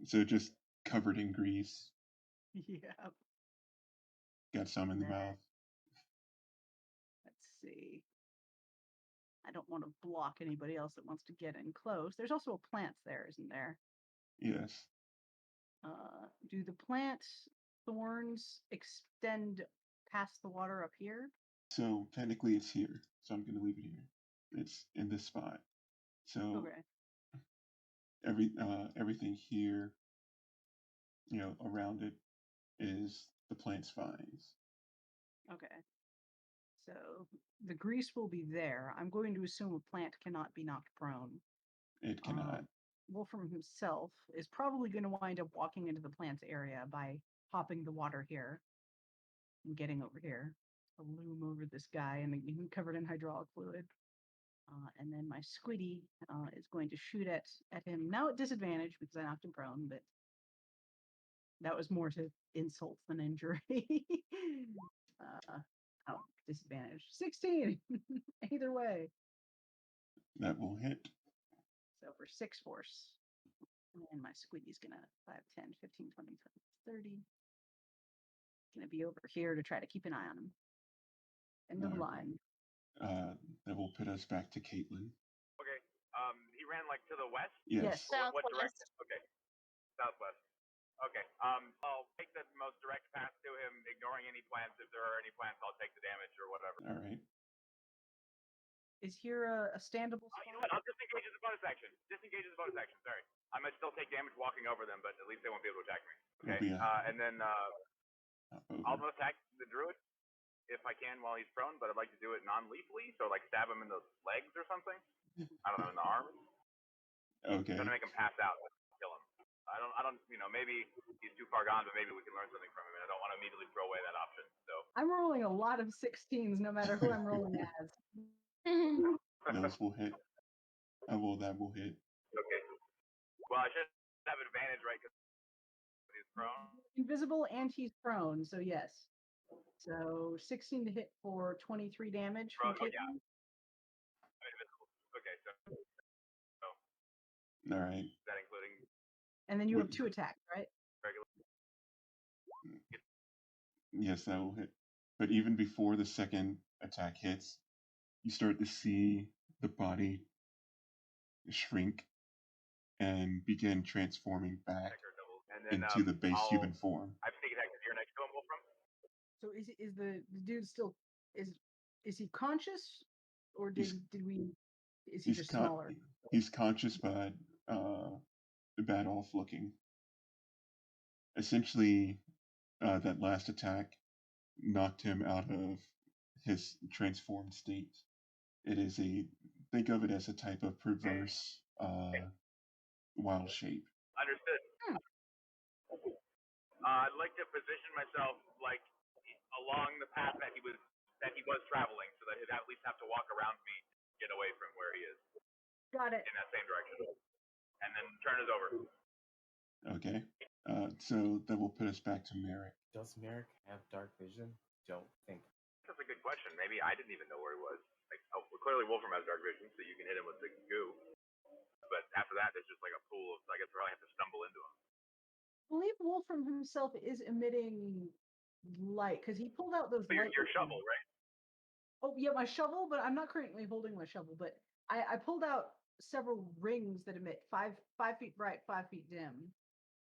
So just covered in grease. Yeah. Got some in the mouth. Let's see. I don't want to block anybody else that wants to get in close. There's also a plant there, isn't there? Yes. Do the plant thorns extend past the water up here? So technically it's here. so I'm going to leave it here. It's in this spot. So Okay. everything here, around it is the plant's vines. Okay. So the grease will be there. I'm going to assume a plant cannot be knocked prone. It cannot. Wolfram himself is probably going to wind up walking into the plant's area by hopping the water here and getting over here. I'll loom over this guy and covered in hydraulic fluid. And then my squiddy is going to shoot at him, now at disadvantage because I knocked him prone, but that was more to insult than injury. Disadvantage. 16! Either way. That will hit. So for 6 force. And my squiddy's gonna 5, 10, 15, 20, 30. Gonna be over here to try to keep an eye on him. End of the line. That will put us back to Caitlin. Okay. He ran like to the west? Yes. What direction? Okay. Southwest. Okay. I'll take the most direct path to him, ignoring any plants. If there are any plants, I'll take the damage or whatever. All right. Is here a standable spot? You know what? I'll disengage as a bonus action. Sorry. I might still take damage walking over them, but at least they won't be able to attack me. Okay. And then I'll attack the druid if I can while he's prone, but I'd like to do it non-lethally, so like stab him in the legs or something. I don't know, in the arms. Okay. Trying to make him pass out, kill him. I don't, maybe he's too far gone, but maybe we can learn something from him, and I don't want to immediately throw away that option. So I'm rolling a lot of 16s, no matter who I'm rolling as. Those will hit. That will hit. Okay. Well, I should have advantage, right? Because he's prone. Invisible and he's prone, so yes. So 16 to hit for 23 damage. Prone, yeah. I'm invisible. Okay, so. All right. Is that including? And then you have 2 attacks, right? Regular. Yes, that will hit. But even before the second attack hits, you start to see the body shrink and begin transforming back into the base human form. I've sneak attack because you're next to him, Wolfram. So is the dude still is he conscious, or is he just smaller? He's conscious but bad off looking. Essentially, that last attack knocked him out of his transformed state. Think of it as a type of perverse wild shape. Understood. I'd like to position myself like along the path that he was traveling, so that he'd at least have to walk around me to get away from where he is. Got it. In that same direction, and then turn us over. Okay. So that will put us back to Merric. Does Merric have dark vision? Don't think. That's a good question. Maybe I didn't even know where he was. Like, clearly Wolfram has dark vision, so you can hit him with the goo. But after that, there's just like a pool of. I guess we'll probably have to stumble into him. I believe Wolfram himself is emitting light because he pulled out those. So your shovel, right? Oh yeah, my shovel, but I'm not currently holding my shovel. But I pulled out several rings that emit 5 feet bright, 5 feet dim.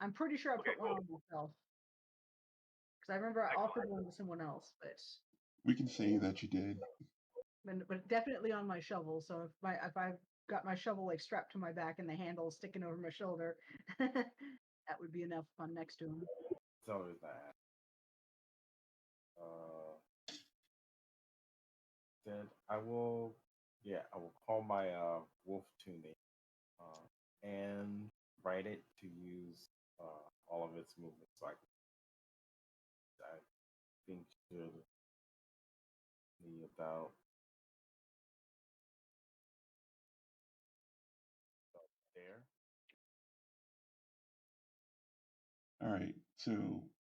I'm pretty sure I put one on myself because I remember I offered one to someone else, but we can say that you did. But definitely on my shovel. So if I've got my shovel like strapped to my back and the handle sticking over my shoulder, that would be enough fun next to him. So is that. Then I will call my wolf tuning and write it to use all of its movement. So I think should be about there. All right. So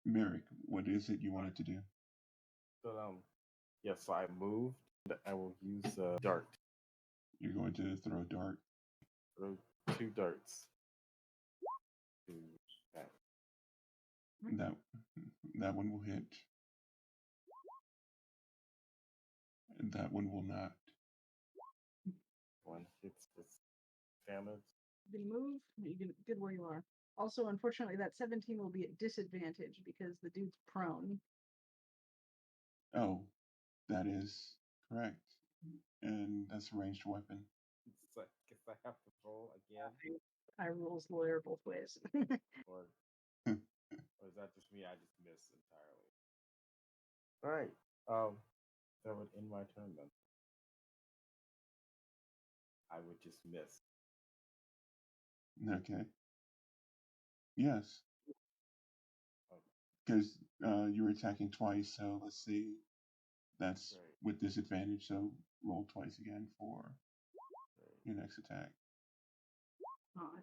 Merric, what is it you wanted to do? So so I moved. I will use a dart. You're going to throw a dart. Throw 2 darts. That one will hit. And that one will not. One hits its damage. Did he move? You good where you are. Also, unfortunately, that 17 will be at disadvantage because the dude's prone. Oh, that is correct. And that's a ranged weapon. So I guess I have to roll again. I rules lawyer both ways. Or is that just me? I just miss entirely. All right. That would end my turn then. I would just miss. Okay. Yes. Okay. Because you were attacking twice, so let's see. That's Great. with disadvantage, so roll twice again for your next attack. Oh,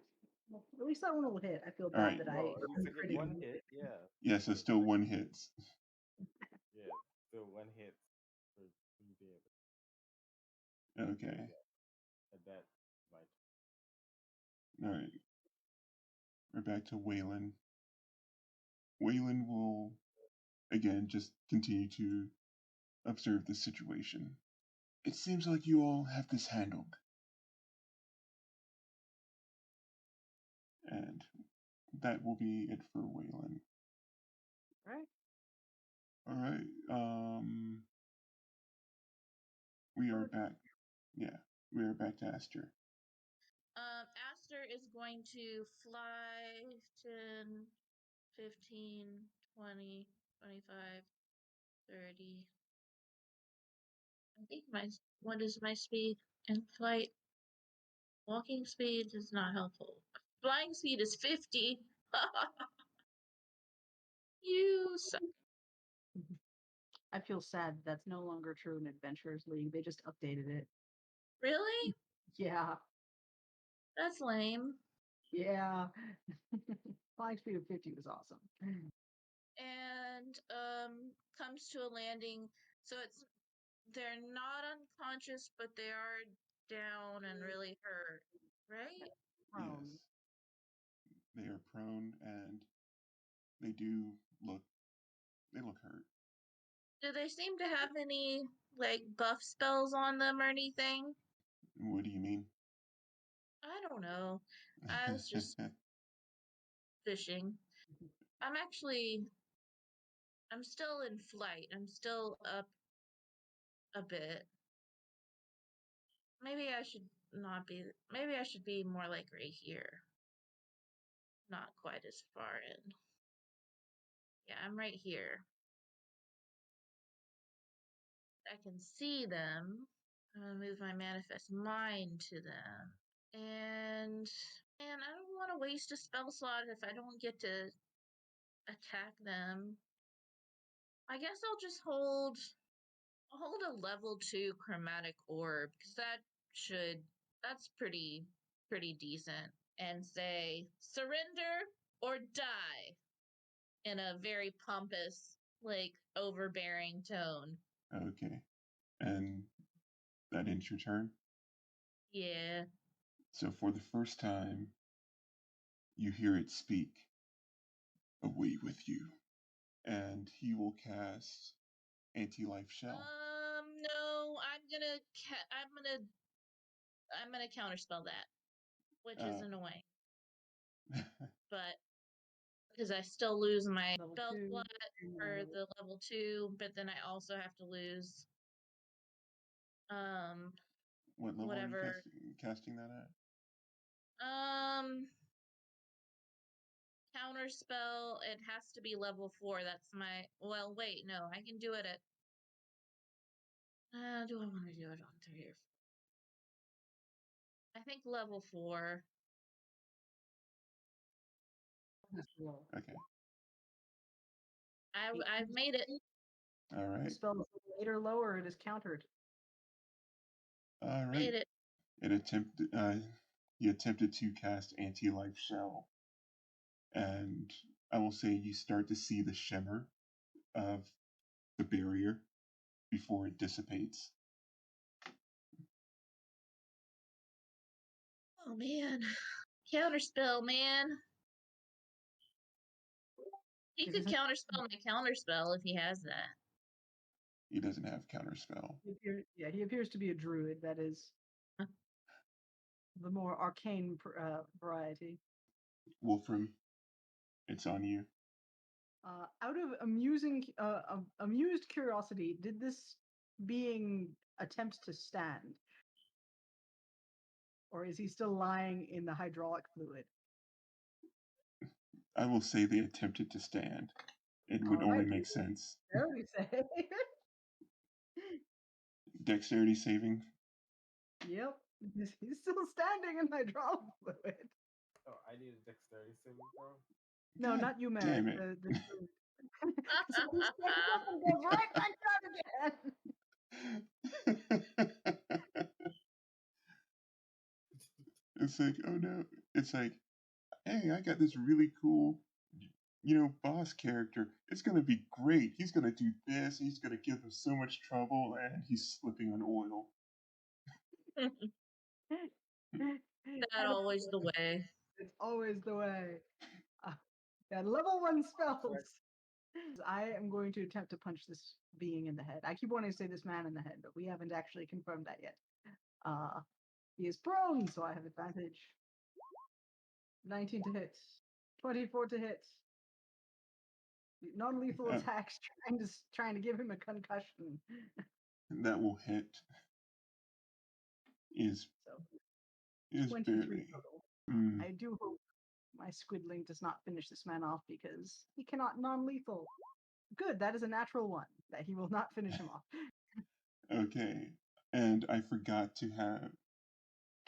well, at least that one will hit. I feel All bad right. that Well, I at least I get critted one you. hit. Yeah. Yeah, so still one hits. Yeah. Still one hit for 2 damage. Okay. And that might. All right. We're back to Waylon. Waylon will, again, just continue to observe the situation. It seems like you all have this handled. And that will be it for Waylon. Right. All right. We are back. Yeah, we are back to Astur. Astur is going to fly 10, 15, 20, 25, 30. I think what is my speed in flight? Walking speed is not helpful. Flying speed is 50. You suck. I feel sad that's no longer true in Adventurers League. They just updated it. Really? Yeah. That's lame. Yeah. Flying speed of 50 was awesome. And comes to a landing. So they're not unconscious, but they are down and really hurt, right? Yes. They are prone and they look hurt. Do they seem to have any like buff spells on them or anything? What do you mean? I don't know. I was just fishing. I'm still in flight. I'm still up a bit. Maybe I should not be. Maybe I should be more like right here. Not quite as far in. Yeah, I'm right here. I can see them. I'm gonna move my manifest mind to them. And I don't want to waste a spell slot if I don't get to attack them. I guess I'll just hold a level 2 chromatic orb, because that's pretty decent. And say, surrender or die, in a very pompous, like, overbearing tone. Okay. And that ends your turn? Yeah. So for the first time, you hear it speak. Away with you. And he will cast Anti-Life Shell. No, I'm gonna counterspell that, which is annoying. But because I still lose my spell slot for the level 2, but then I also have to lose what level whatever. are you casting that at? Counterspell, it has to be level 4. That's my wait, no, I can do it at do I want to do it on 3 or 4? I think level 4. Okay. I've made it. All right. The spell is later lower, it is countered. All right. Made it. He attempted to cast Anti-Life Shell. And I will say you start to see the shimmer of the barrier before it dissipates. Oh man. Counterspell, man. He could counterspell my counterspell if he has that. He doesn't have counterspell. He appears to be a druid. That is the more arcane variety. Wolfram, it's on you. Out of amused curiosity, did this being attempt to stand? Or is he still lying in the hydraulic fluid? I will say they attempted to stand. It would only make sense. Dexterity save. Dexterity saving? Yep. He's still standing in hydraulic fluid. Oh, I need a dexterity saving throw. No, God not you, Merric. damn it. So he stands up and goes right back down again. It's like, oh no. It's like, hey, I got this really cool, boss character. It's going to be great. He's going to do this. He's going to give him so much trouble, and he's slipping on oil. Not always the way. It's always the way. Yeah, level 1 spells. I am going to attempt to punch this being in the head. I keep wanting to say this man in the head, but we haven't actually confirmed that yet. He is prone, so I have advantage. 19 to hit. 24 to hit. Non-lethal attacks trying to give him a concussion. That will hit. Is 23 barely. total. Mm. I do hope my squidling does not finish this man off because he cannot non-lethal. Good, that is a natural one, that he will not finish him off. Okay, and I forgot to have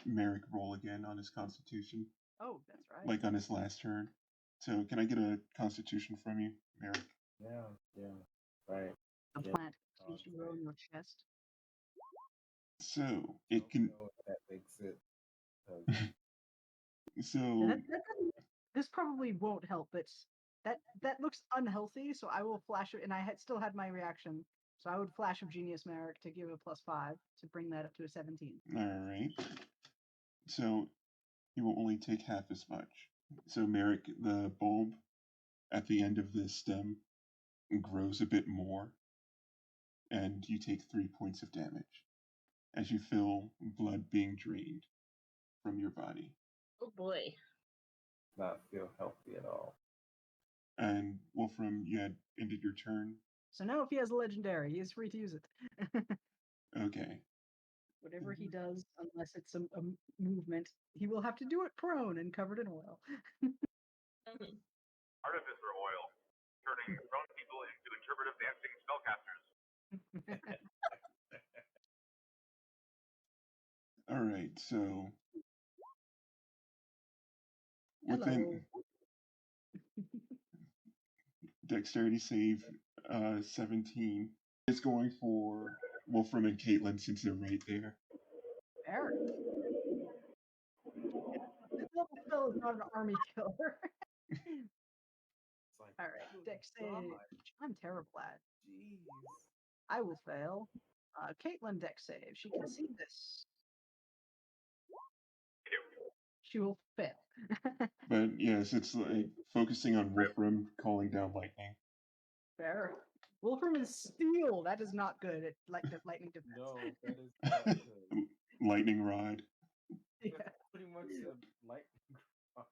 Merric roll again on his constitution. Oh, that's right. Like on his last turn. So can I get a constitution from you, Merric? Yeah, right. The plant continues to grow in your chest. So it can. That makes it. So this probably won't help, but that looks unhealthy. So I will flash it, and I still had my reaction. So I would flash of Genius Merric to give a +5 to bring that up to a 17. All right. So he will only take half as much. So Merric, the bulb at the end of the stem grows a bit more, and you take 3 points of damage as you feel blood being drained from your body. Oh boy. Not feel healthy at all. And Wolfram, you had ended your turn. So now if he has a legendary, he is free to use it. Okay. Whatever he does, unless it's a movement, he will have to do it prone and covered in oil. Artificer oil, turning prone people into interpretive dancing spellcasters. All right, so within dexterity save 17 is going for Wolfram and Caitlin since they're right there. Eric. This level spell is not an army killer. Like, all right, dex save. I'm terrible at. Jeez. I will fail. Caitlin dex save. She can see this. She will fail. But yes, it's like focusing on Wolfram calling down lightning. Fair. Wolfram is steel. That is not good at lightning defense. No, that is not good. Lightning rod. Yeah. Pretty much a lightning rod.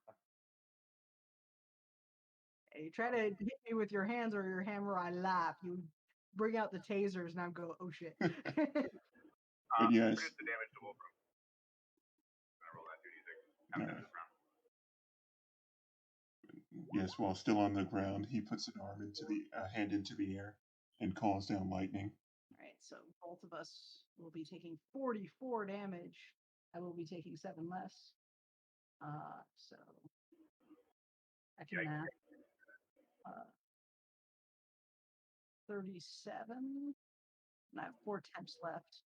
Hey, you try to hit me with your hands or your hammer, I laugh. You bring out the tasers and I go, oh shit. But yes. Reduce the damage to Wolfram. I'm gonna roll that 2d6 after this round. Yes, while still on the ground, he puts an arm into the hand into the air and calls down lightning. All right, so both of us will be taking 44 damage. I will be taking 7 less. So I can math. 37. And I have 4 attempts left.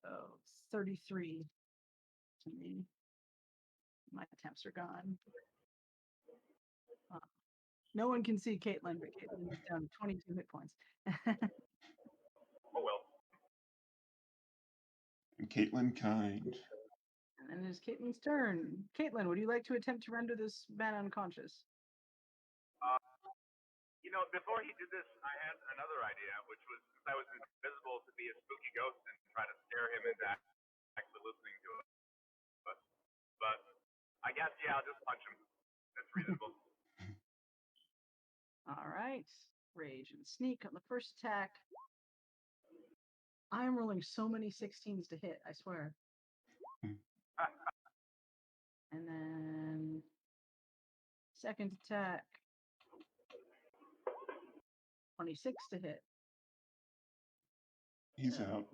So 33 to me. My attempts are gone. No one can see Caitlin, but Caitlin is down to 22 hit points. Oh well. And Caitlin kind. And then it is Caitlin's turn. Caitlin, would you like to attempt to render this man unconscious? Before he did this, I had another idea, which was since I was invisible to be a spooky ghost and try to scare him into actually listening to us. But I guess, yeah, I'll just punch him. That's reasonable. All right. Rage and sneak on the first attack. I am rolling so many 16s to hit, I swear. And then second attack, 26 to hit. He's out.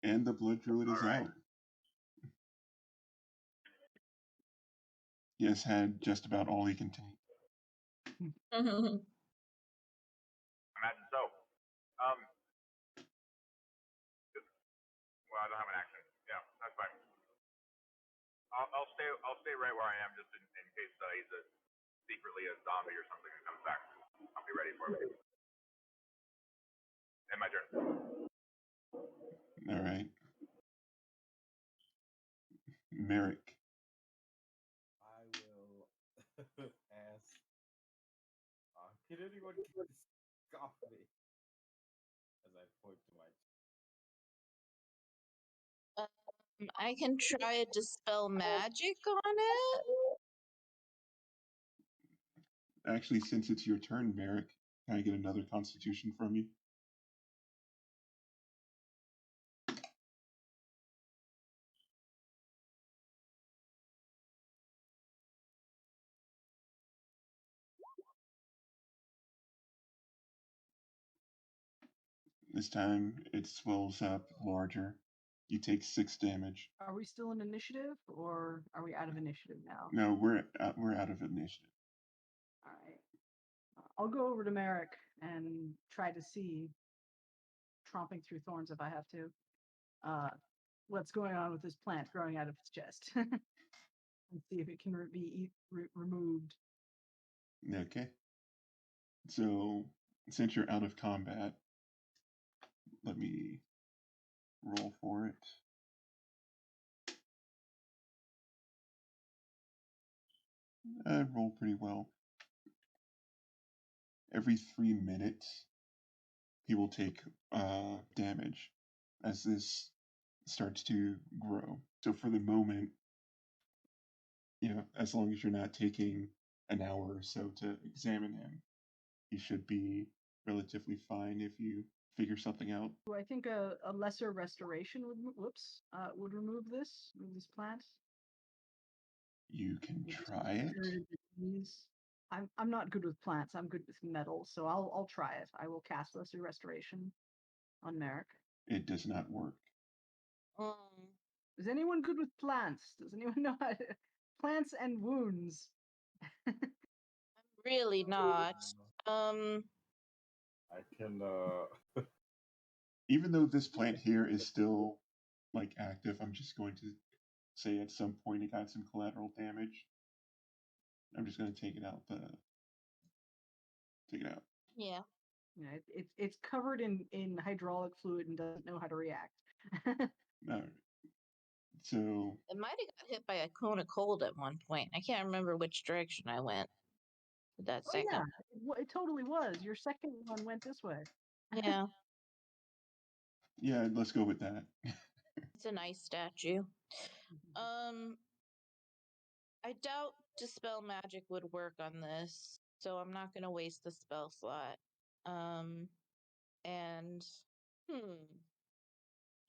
And the Blood Druid is out. He has had just about all he can take. Imagine so. Well, I don't have an action. Yeah, that's fine. I'll stay right where I am just in case he's secretly a zombie or something and comes back. I'll be ready for him. And my turn. All right. Merric. I will ask. Can anyone get this off me? As I point to my. I can try to dispel magic on it. Actually, since it's your turn, Merric, can I get another Constitution from you? This time it swells up larger. You take 6 damage. Are we still in initiative, or are we out of initiative now? No, we're out of initiative. All right. I'll go over to Merric and try to see, tromping through thorns if I have to, what's going on with this plant growing out of its chest, and see if it can be removed. Okay. So, since you're out of combat, let me roll for it. I roll pretty well. Every 3 minutes, he will take damage as this starts to grow. So for the moment, as long as you're not taking an hour or so to examine him, he should be relatively fine if you figure something out. Do I think a lesser restoration would remove this plant? You can try it. I'm not good with plants. I'm good with metal, so I'll try it. I will cast lesser restoration on Merric. It does not work. Is anyone good with plants? Does anyone know how to... plants and wounds? I'm really not. I can. Even though this plant here is still active, I'm just going to say at some point it got some collateral damage. I'm just going to take it out. Take it out. Yeah. Yeah, it's covered in hydraulic fluid and doesn't know how to react. All right. So it might have got hit by a cone of cold at one point. I can't remember which direction I went. That second. Yeah, it totally was. Your second one went this way. Yeah. Yeah, let's go with that. It's a nice statue. I doubt dispel magic would work on this, so I'm not gonna waste the spell slot. And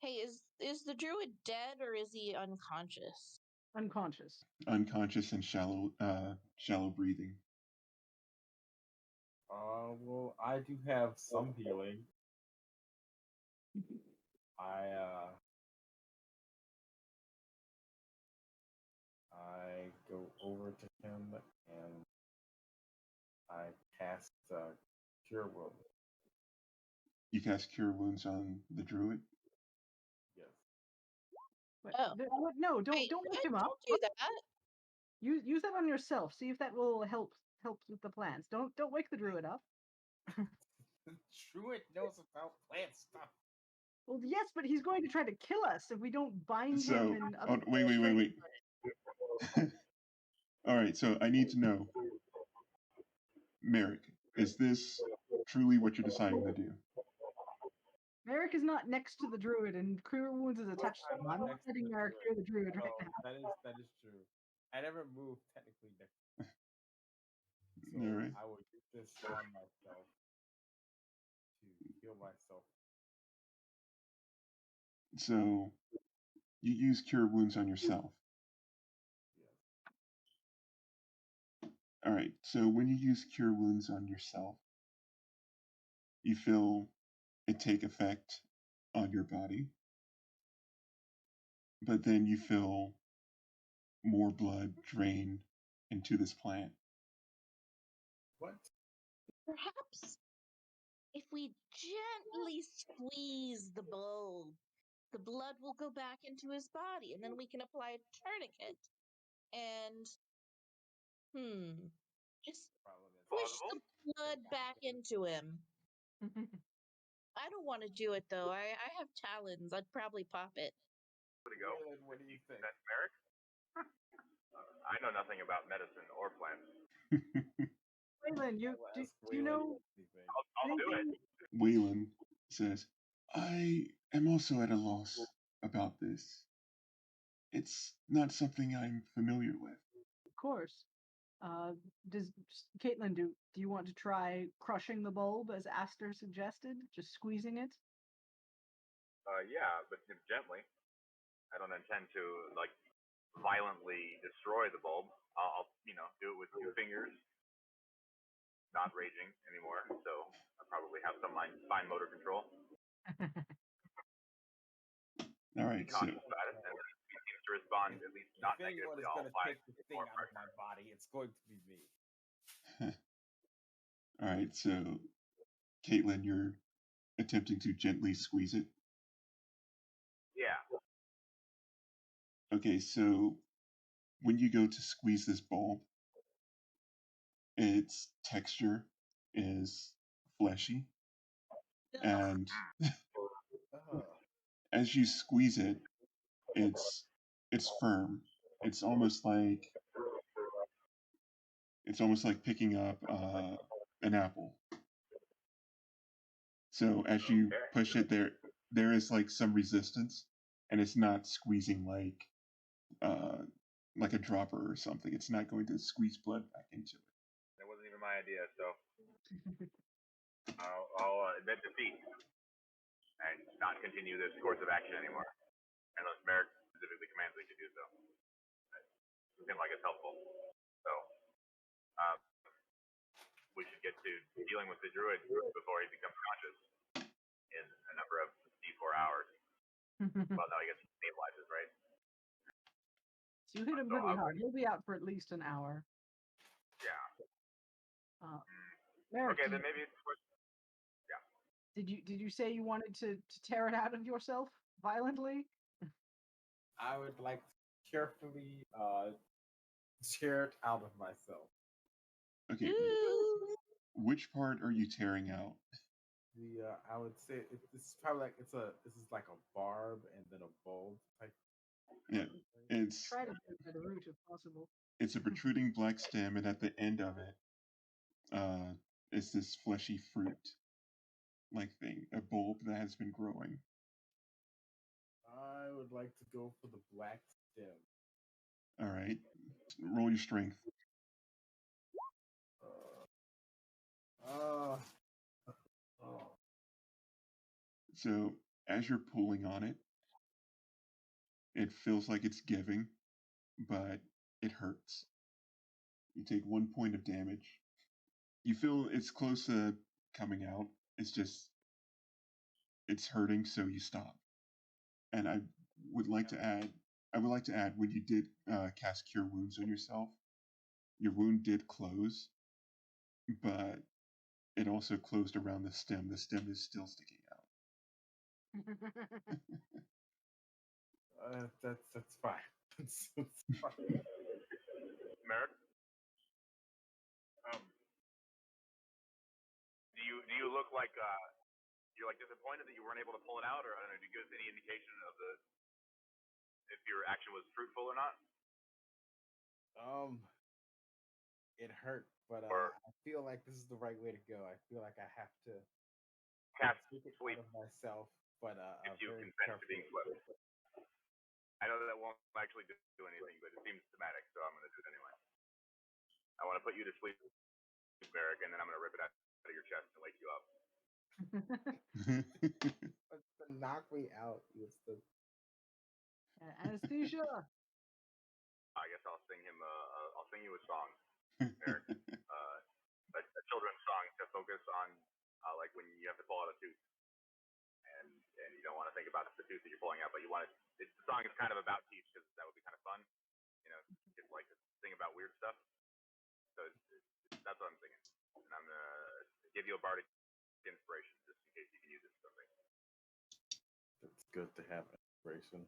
hey, is the druid dead or is he unconscious? Unconscious. Unconscious and shallow breathing. Well, I do have some healing. I go over to him and I cast Cure Wounds. You cast Cure Wounds on the druid? Yes. No, don't wake him up. Don't do that. Use that on yourself. See if that will help with the plants. Don't wake the druid up. The druid knows about plant stuff. Well, yes, but he's going to try to kill us if we don't bind him. And wait. All right, so I need to know, Merric, is this truly what you're deciding to do? Merric is not next to the druid, and Cure Wounds is attached to him. I'm not letting Merric cure the druid right now. That is true. I never moved technically next. So right. I will use this on myself to heal myself. So you use Cure Wounds on yourself. Yes. All right. So when you use Cure Wounds on yourself, you feel it take effect on your body, but then you feel more blood drain into this plant. What? Perhaps if we gently squeeze the bulb, the blood will go back into his body, and then we can apply a tourniquet and just push the blood back into him. I don't want to do it though. I have talons. I'd probably pop it. Waylon, what do you think? That's Merric? I know nothing about medicine or plants. Waylon, do you know I'll do it. Waylon says, I am also at a loss about this. It's not something I'm familiar with. Of course. Does Caitlin do you want to try crushing the bulb as Astur suggested? Just squeezing it? Yeah, but gently. I don't intend to violently destroy the bulb. I'll do it with 2 fingers. Not raging anymore, so I probably have some fine motor control. All right, so Cautious about it, and he seems to respond at least not If anyone negatively. is going to take the thing out of my body, it's going to be me. all right, so Caitlin, you're attempting to gently squeeze it. Yeah. Okay, so when you go to squeeze this bulb, its texture is fleshy, and as you squeeze it, it's firm. It's almost like picking up an apple. So as you push it, there is like some resistance, and it's not squeezing like a dropper or something. It's not going to squeeze blood back into it. That wasn't even my idea, so I'll admit defeat and not continue this course of action anymore, unless Merric specifically commands me to do so. It seems like it's helpful. So we should get to dealing with the druid before he becomes conscious in a number of D4 hours. Well, no, I guess he stabilizes, right? So you hit him pretty hard. He'll be out for at least an hour. Yeah. Merric, okay, then maybe it's yeah. Did you say you wanted to tear it out of yourself violently? I would like to carefully tear it out of myself. Okay. Which part are you tearing out? I would say this is probably like this is like a barb and then a bulb type. Yeah, it's try to do it by the root if possible. It's a protruding black stem, and at the end of it, is this fleshy fruit-like thing, a bulb that has been growing. I would like to go for the black stem. All right, roll your strength. So as you're pulling on it, it feels like it's giving, but it hurts. You take 1 point of damage. You feel it's close to coming out. It's hurting, so you stop. And I would like to add, when you did cast Cure Wounds on yourself, your wound did close, but it also closed around the stem. The stem is still sticking out. That's fine. That's fine. Merric, do you look like you're like disappointed that you weren't able to pull it out, or I don't know, do you give us any indication of if your action was fruitful or not? It hurt, but I feel like this is the right way to go. I feel like I have to cast take it sleep out of myself, but if you very consent to carefully. being swept. I know that won't actually do anything, but it seems thematic, so I'm going to do it anyway. I want to put you to sleep Merric, and then I'm gonna rip it out of your chest and wake you up. Knock me out. Anesthesia. I guess I'll sing him. I'll sing you a song, Merric. A children's song to focus on, like when you have to pull out a tooth, and you don't want to think about the tooth that you're pulling out, but you want to. The song is kind of about teeth because that would be kind of fun. You know, kids like to sing about weird stuff. So that's what I'm singing, and I'm gonna give you a bardic inspiration just in case you can use it for something. It's good to have inspiration.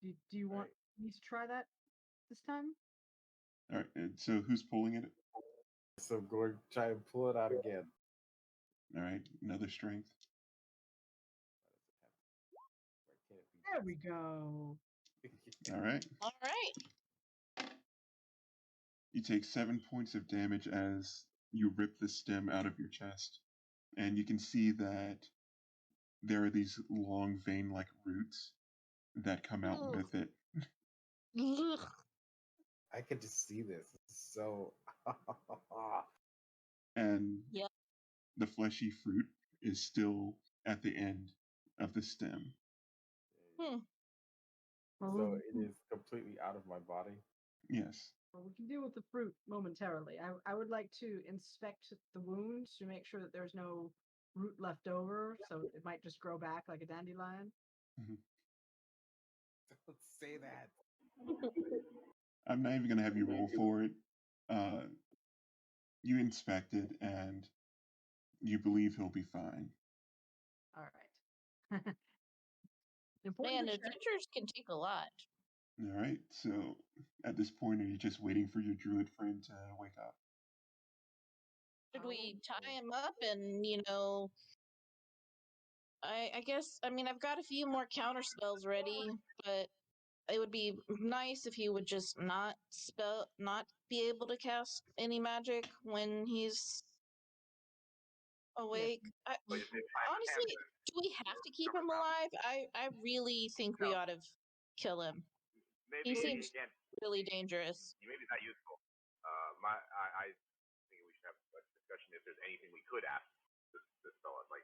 Do you want me to try that this time? All right. And so who's pulling it? So I'm going to try and pull it out again. All right. Another strength. There we go. All right. All right. You take 7 points of damage as you rip the stem out of your chest. And you can see that there are these long vein-like roots that come out with it. I could just see this. It's so... And the fleshy fruit is still at the end of the stem. So it is completely out of my body? Yes. Well, we can deal with the fruit momentarily. I would like to inspect the wounds to make sure that there's no root left over, so it might just grow back like a dandelion. Mm-hmm. Don't say that. I'm not even going to have you roll for it. You inspect it, and you believe he'll be fine. All right. Man, adventures can take a lot. All right. So at this point, are you just waiting for your druid friend to wake up? Should we tie him up and, I guess, I mean, I've got a few more counter spells ready, but it would be nice if he would just not be able to cast any magic when he's awake. Honestly, do we have to keep him alive? I really think we ought to kill him. Maybe he seems really dangerous. Maybe not useful. I think we should have a discussion if there's anything we could ask this fella. Like,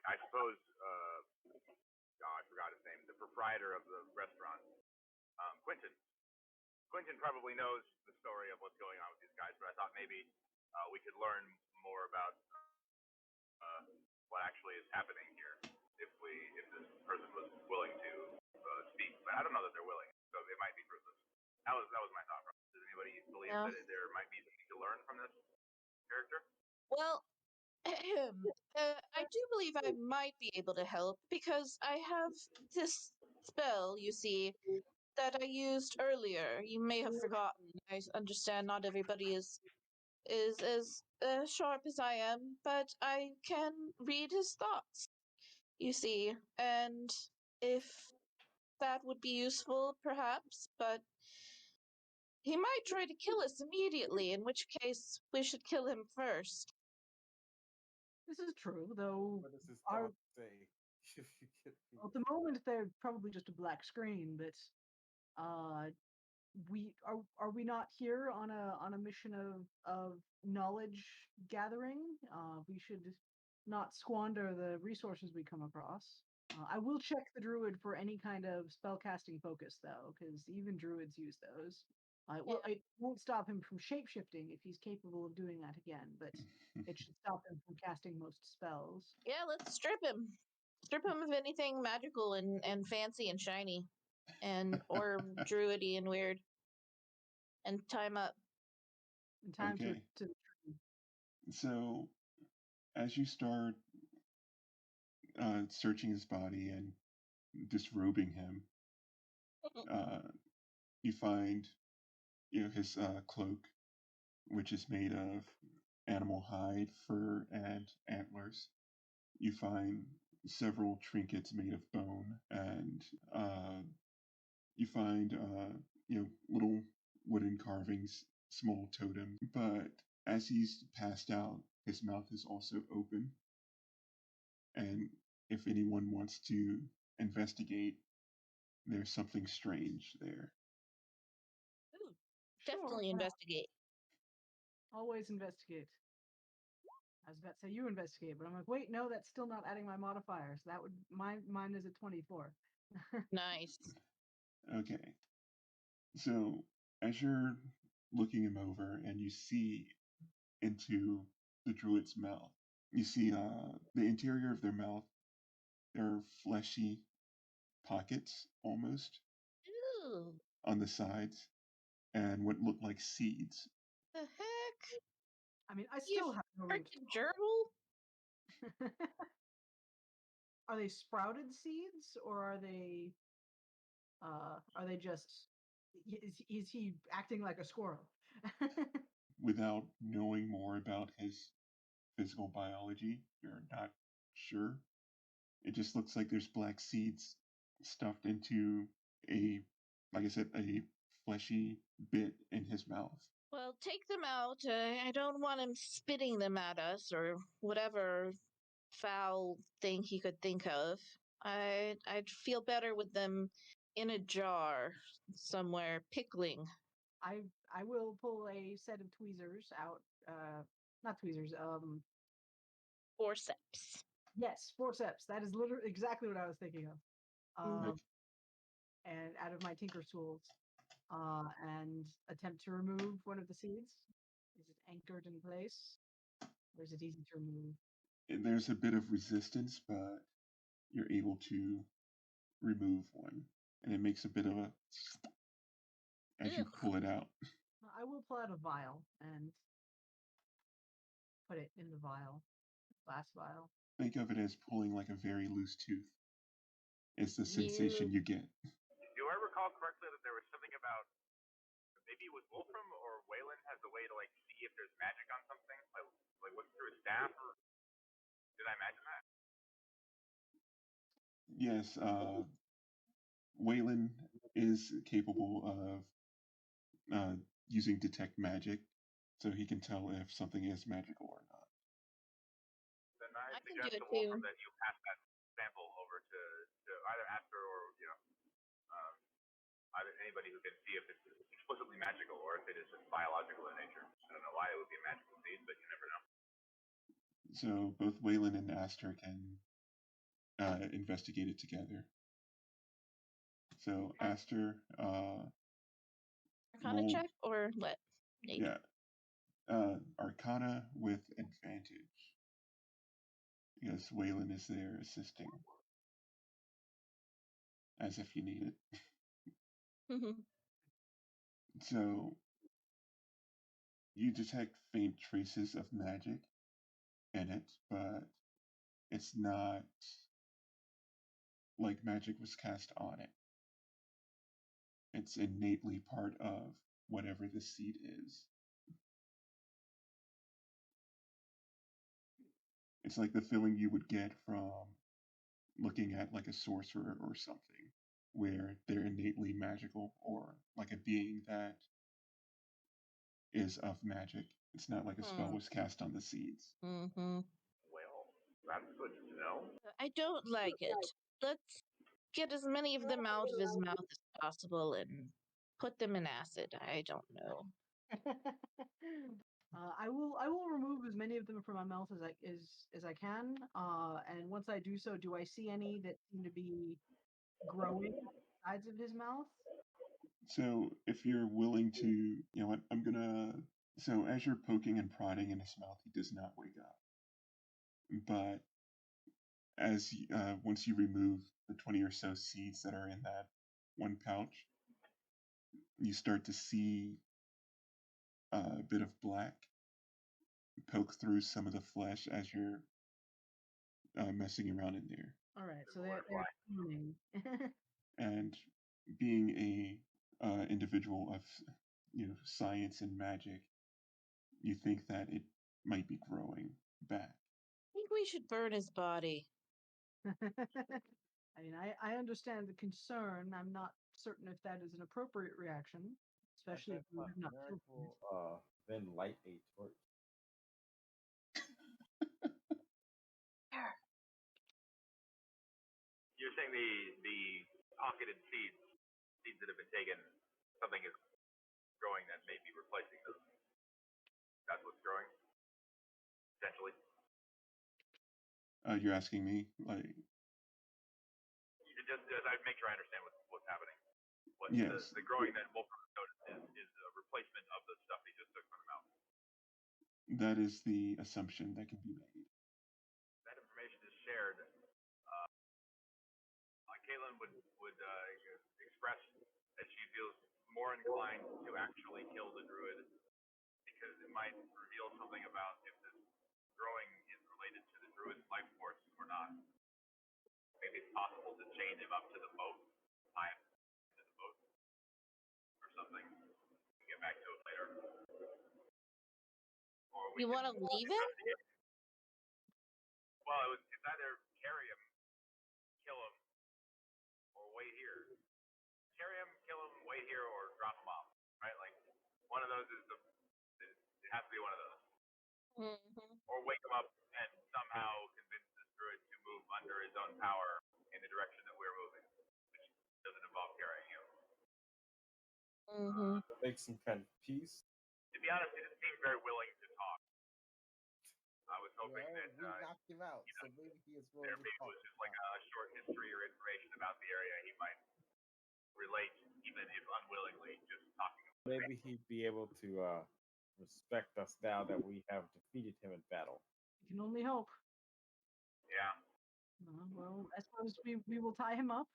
I suppose, I forgot his name, the proprietor of the restaurant, Quentin. Quentin probably knows the story of what's going on with these guys, but I thought maybe we could learn more about what actually is happening here if this person was willing to speak. But I don't know that they're willing, so it might be fruitless. That was my thought process. Does anybody believe that there might be something to learn from this character? Well, I do believe I might be able to help because I have this spell, you see, that I used earlier. You may have forgotten. I understand not everybody is as sharp as I am, but I can read his thoughts, you see, and if that would be useful, perhaps, but he might try to kill us immediately, in which case we should kill him first. This is true, though. What does his thought say? Well, at the moment, they're probably just a black screen, but are we not here on a mission of knowledge gathering? We should not squander the resources we come across. I will check the druid for any kind of spellcasting focus, though, because even druids use those. It won't stop him from shapeshifting if he's capable of doing that again, but it should stop him from casting most spells. Yeah, let's strip him. Strip him of anything magical and fancy and shiny, or druidy and weird, and tie him up. And time to. So, as you start searching his body and disrobing him, you find his cloak, which is made of animal hide, fur, and antlers. You find several trinkets made of bone, and you find little wooden carvings, small totems. But as he's passed out, his mouth is also open. And if anyone wants to investigate, there's something strange there. Ooh, definitely investigate. Always investigate. I was about to say you investigate, but I'm like, wait, no, that's still not adding my modifiers. That would mine is a 24. Nice. Okay. So as you're looking him over and you see into the druid's mouth, you see the interior of their mouth. There are fleshy pockets almost Ew. on the sides and what look like seeds. The heck? I mean, I You still have no room to freaking gerbil? Are they sprouted seeds or are they just is he acting like a squirrel? Without knowing more about his physical biology, you're not sure. It just looks like there's black seeds stuffed into like I said, a fleshy bit in his mouth. Well, take them out. I don't want him spitting them at us or whatever foul thing he could think of. I'd feel better with them in a jar somewhere, pickling. I will pull a set of tweezers out. Not tweezers. Forceps. Yes, forceps. That is literally exactly what I was thinking of. Like, And out of my tinker's tools, and attempt to remove one of the seeds. Is it anchored in place, or is it easy to remove? there's a bit of resistance, but you're able to remove one, and it makes a bit of a as you Ugh. pull it out. I will pull out a vial and put it in the vial, glass vial. Think of it as pulling like a very loose tooth. It's the sensation you get. Do I recall correctly that there was something about maybe it was Wolfram or Waylon has a way to like see if there's magic on something, like looking through his staff? Or did I imagine that? Yes, Waylon is capable of using detect magic, so he can tell if something is magical or not. Then I I can do suggest it to Wolfram too. that you pass that sample over to either Astur or either anybody who can see if it's explicitly magical or if it is just biological in nature. I don't know why it would be a magical seed, but you never know. So both Waylon and Astur can investigate it together. So Astur, Arcana check or what? Nate? yeah, Arcana with advantage. Yes, Waylon is there assisting, as if you need it. So you detect faint traces of magic in it, but it's not like magic was cast on it. It's innately part of whatever the seed is. It's like the feeling you would get from looking at like a sorcerer or something, where they're innately magical, or like a being that is of magic. It's not like a spell was cast on the seeds. Mm-hmm. Well, that's good to know. I don't like it. Let's get as many of them out of his mouth as possible and put them in acid. I don't know. I will remove as many of them from my mouth as I can. And once I do so, do I see any that seem to be growing on the sides of his mouth? So if you're willing to, you know what, so as you're poking and prodding in his mouth, he does not wake up. But as once you remove the 20 or so seeds that are in that one pouch, you start to see a bit of black poke through some of the flesh as you're messing around in there. All right, so they're cleaning. And being a individual of science and magic, you think that it might be growing back. I think we should burn his body. I mean, I understand the concern. I'm not certain if that is an appropriate reaction, especially if we have not Merric killed him. will then light a torch. You're saying the pocketed seeds that have been taken, something is growing that may be replacing those. that's what's growing, essentially. You're asking me, like? Just I make sure I understand what's happening. What yes. The growing that Wolfram noticed is a replacement of the stuff he just took from the mouth. That is the assumption that can be made. That information is shared. Caitlin would express that she feels more inclined to actually kill the druid because it might reveal something about if this growing is related to the druid's life force or not. Maybe it's possible to chain him up to the boat, tie him to the boat, or something. We can get back to it later. Or you want to leave him? Well, it's either carry him, kill him, or wait here. Carry him, kill him, wait here, or drop him off. Right? Like one of those it has to be one of those. Mm-hmm. Or wake him up and somehow convince this druid to move under his own power in the direction that we're moving, which doesn't involve carrying him. Mm-hmm. Make some kind of peace. To be honest, he didn't seem very willing to talk. I was hoping that we knocked him out, so maybe he is willing to maybe talk. it was just like a short history or information about the area he might relate, even if unwillingly, just talking about. Maybe he'd be able to respect us now that we have defeated him in battle. You can only hope. Yeah. Well, I suppose we will tie him up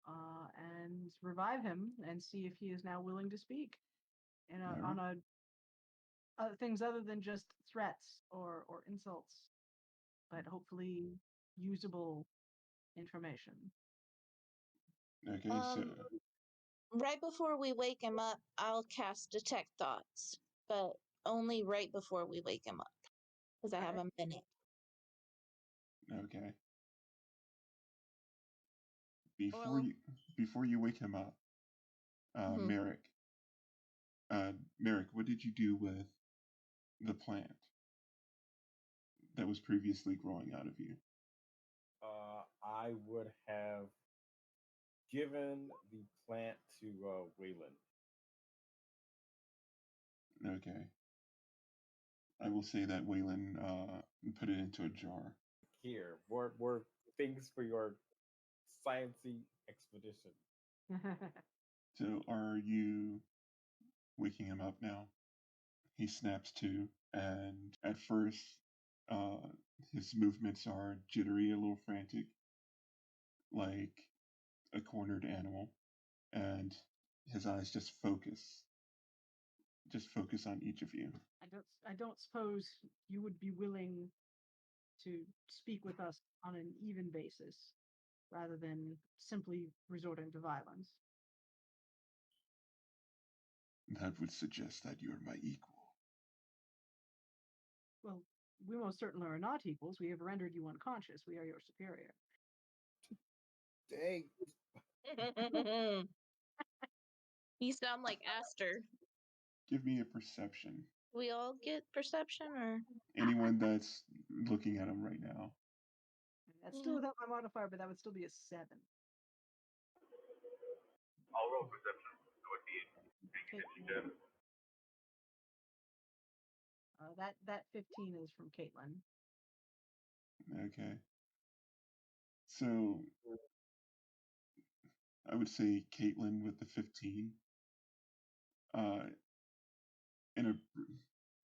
and revive him and see if he is now willing to speak on things other than just threats or insults, but hopefully usable information. Okay, so right before we wake him up, I'll cast Detect Thoughts, but only right before we wake him up, because I have a minute. okay. Before you wake him up, Merric. Merric, what did you do with the plant that was previously growing out of you? I would have given the plant to Waylon. Okay. I will say that Waylon put it into a jar. Here, more things for your sciencey expedition. So are you waking him up now? He snaps to, and at first, his movements are jittery, a little frantic, like a cornered animal, and his eyes just focus on each of you. I don't suppose you would be willing to speak with us on an even basis rather than simply resorting to violence. That would suggest that you're my equal. Well, we most certainly are not equals. We have rendered you unconscious. We are your superior. Dang. You sound like Astur. Give me a perception. We all get perception, or anyone that's looking at him right now? That's still without my modifier, but that would still be a 7. I'll roll perception. That would be paying attention to. That 15 is from Caitlin. Okay. So I would say Caitlin with the 15.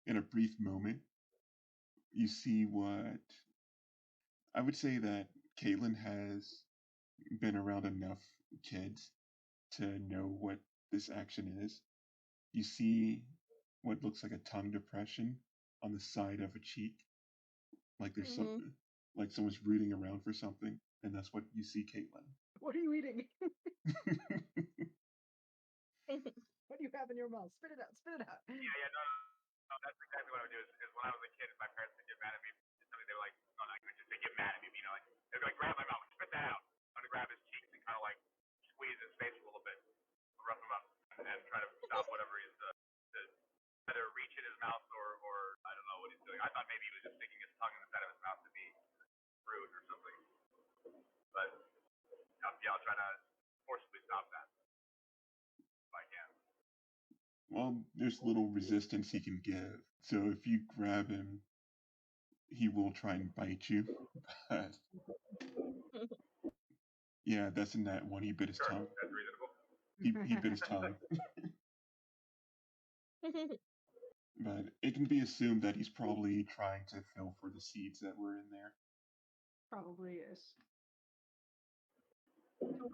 In a brief moment, you see what I would say that Caitlin has been around enough kids to know what this action is. You see what looks like a tongue depression on the side of a cheek, like there's something, like someone's rooting around for something, and that's what you see, Caitlin. What are you eating? What do you have in your mouth? Spit it out. Spit it out. Yeah, no, that's exactly what I would do. Is when I was a kid, my parents would get mad at me. Something they were like, no, I would just say get mad at me. You know, like they'd be like, grab my mouth, spit that out. I'm gonna grab his cheeks and kind of like squeeze his face a little bit, rough him up, and try to stop whatever he's either reach in his mouth or I don't know what he's doing. I thought maybe he was just sticking his tongue in the side of his mouth to be rude or something. But yeah, I'll try to forcibly stop that if I can. well, there's little resistance he can give. So if you grab him, he will try and bite you. But yeah, that's in that one. He bit his tongue. That's reasonable. He bit his tongue. But it can be assumed that he's probably trying to fill for the seeds that were in there. Probably is. So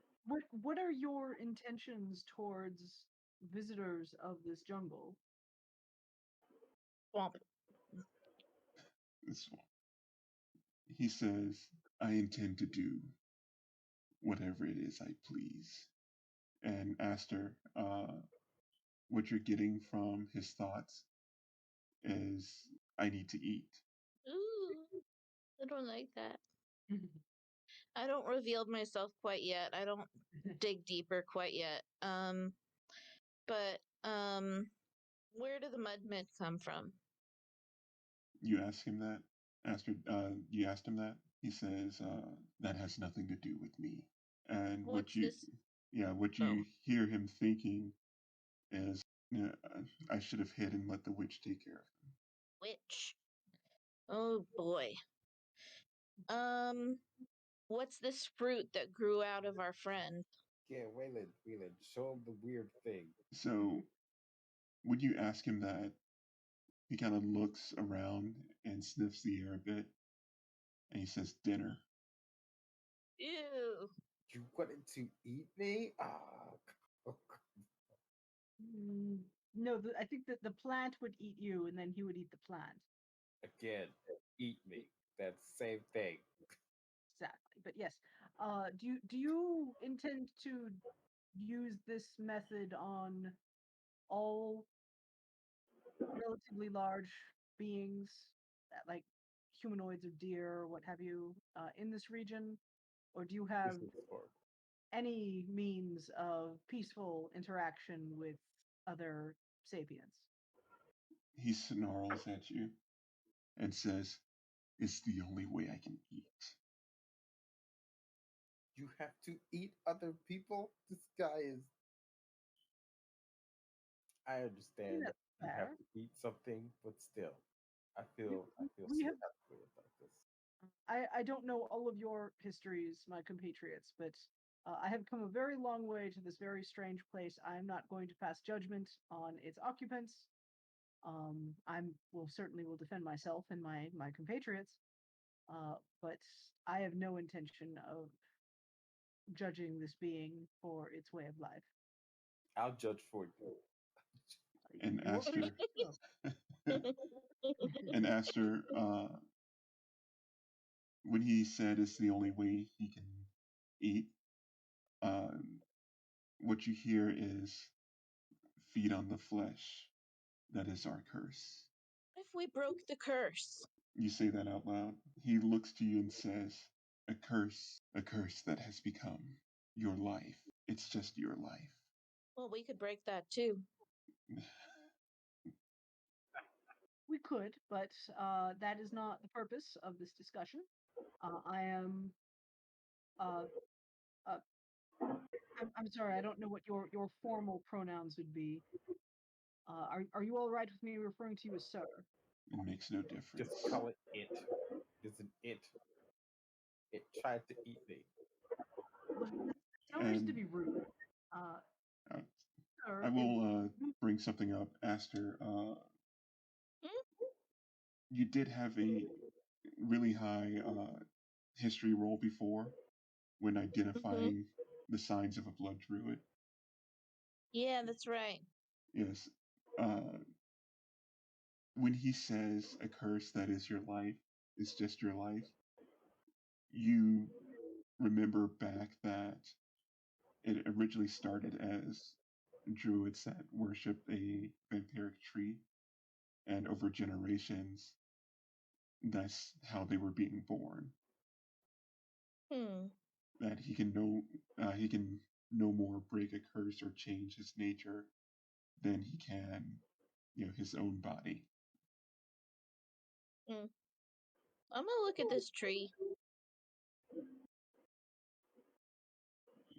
what are your intentions towards visitors of this jungle? Swamp. He says, I intend to do whatever it is I please. And Astur, what you're getting from his thoughts is, I need to eat. Ooh, I don't like that. I don't reveal myself quite yet. I don't dig deeper quite yet. But where do the mud myths come from? You ask him that? Astur, you asked him that? He says, that has nothing to do with me. And What's what you, this? what you hear him thinking is, I should have hid and let the witch take care of him. Witch. Oh boy. What's this fruit that grew out of our friend? Yeah, Waylon, show him the weird thing. So when you ask him that, he kind of looks around and sniffs the air a bit, and he says, dinner. Ew. You wanted to eat me? No, I think that the plant would eat you, and then he would eat the plant. Again, eat me. That's the same thing. Exactly. But yes, do you intend to use this method on all relatively large beings, like humanoids or deer or what have you, in this region, or do you have any means of peaceful interaction with other sapiens? He snarls at you and says, it's the only way I can eat. You have to eat other people? This guy is... I understand you have to eat something, but still, I feel so happy about this. I don't know all of your histories, my compatriots, but I have come a very long way to this very strange place. I am not going to pass judgment on its occupants. Certainly will defend myself and my compatriots, but I have no intention of judging this being for its way of life. I'll judge for you. And Astur, when he said it's the only way he can eat, what you hear is, feed on the flesh. That is our curse. What if we broke the curse? You say that out loud. He looks to you and says, a curse that has become your life. It's just your life. Well, we could break that too. We could, but that is not the purpose of this discussion. I'm sorry, I don't know what your formal pronouns would be. Are you all right with me referring to you as sir? It makes no difference. Just call it it. It's an it. It tried to eat me. No reason to be rude. I will bring something up, Astur. You did have a really high history roll before when identifying the signs of a blood druid. Yeah, that's right. Yes. When he says a curse that is your life, it's just your life, you remember back that it originally started as druids that worship a vampiric tree, and over generations, that's how they were being born. That he can no more break a curse or change his nature than he can, his own body. I'm gonna look at this tree.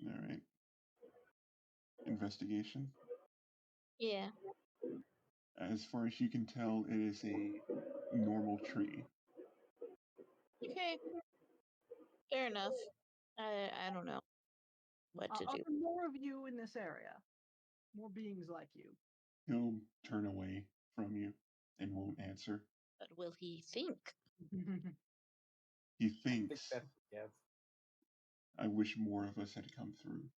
All right. Investigation. Yeah. As far as you can tell, it is a normal tree. Okay. Fair enough. I don't know what to Are do. there more of you in this area? More beings like you? He'll turn away from you and won't answer. But will he think? He I think thinks, that's yes. I wish more of us had come through.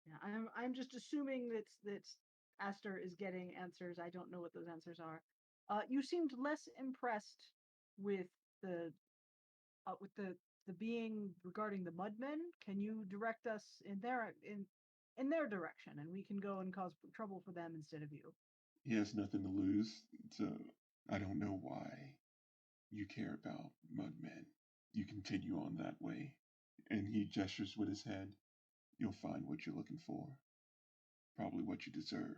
Yeah, I'm just assuming that Astur is getting answers. I don't know what those answers are. You seemed less impressed with the being regarding the Mudmen. Can you direct us in their direction, and we can go and cause trouble for them instead of you? He has nothing to lose, so I don't know why you care about Mudmen. You continue on that way. And he gestures with his head. You'll find what you're looking for. Probably what you deserve.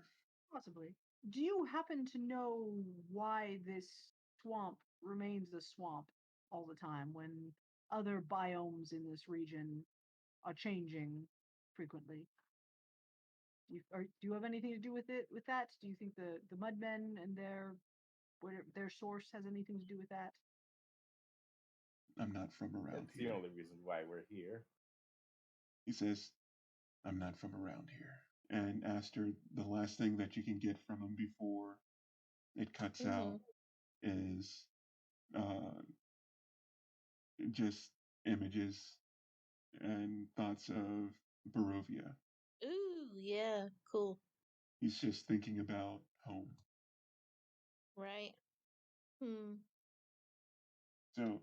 Possibly. Do you happen to know why this swamp remains a swamp all the time when other biomes in this region are changing frequently? Do you have anything to do with that? Do you think the Mudmen and their source has anything to do with that? I'm not from around That's here. the only reason why we're here. He says, I'm not from around here. And Astur, the last thing that you can get from him before it cuts out is just images and thoughts of Barovia. Ooh, yeah, cool. He's just thinking about home. Right. So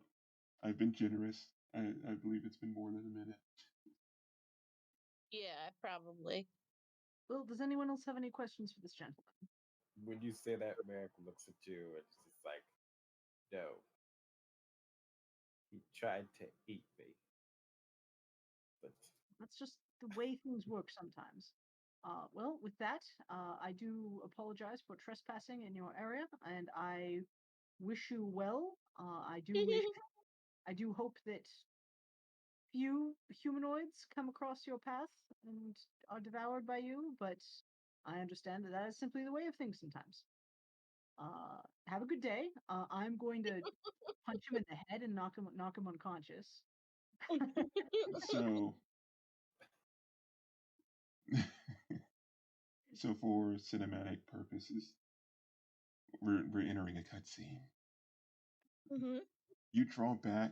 I've been generous. I believe it's been more than a minute. Yeah, probably. Well, does anyone else have any questions for this gentleman? When you say that, Merric looks at you and it's just like, no. He tried to eat me. But That's just the way things work sometimes. Well, with that, I do apologize for trespassing in your area, and I wish you well. I do hope that few humanoids come across your path and are devoured by you, but I understand that is simply the way of things sometimes. Have a good day. I'm going to punch him in the head and knock him unconscious. So, so for cinematic purposes, we're entering a cutscene. You draw back,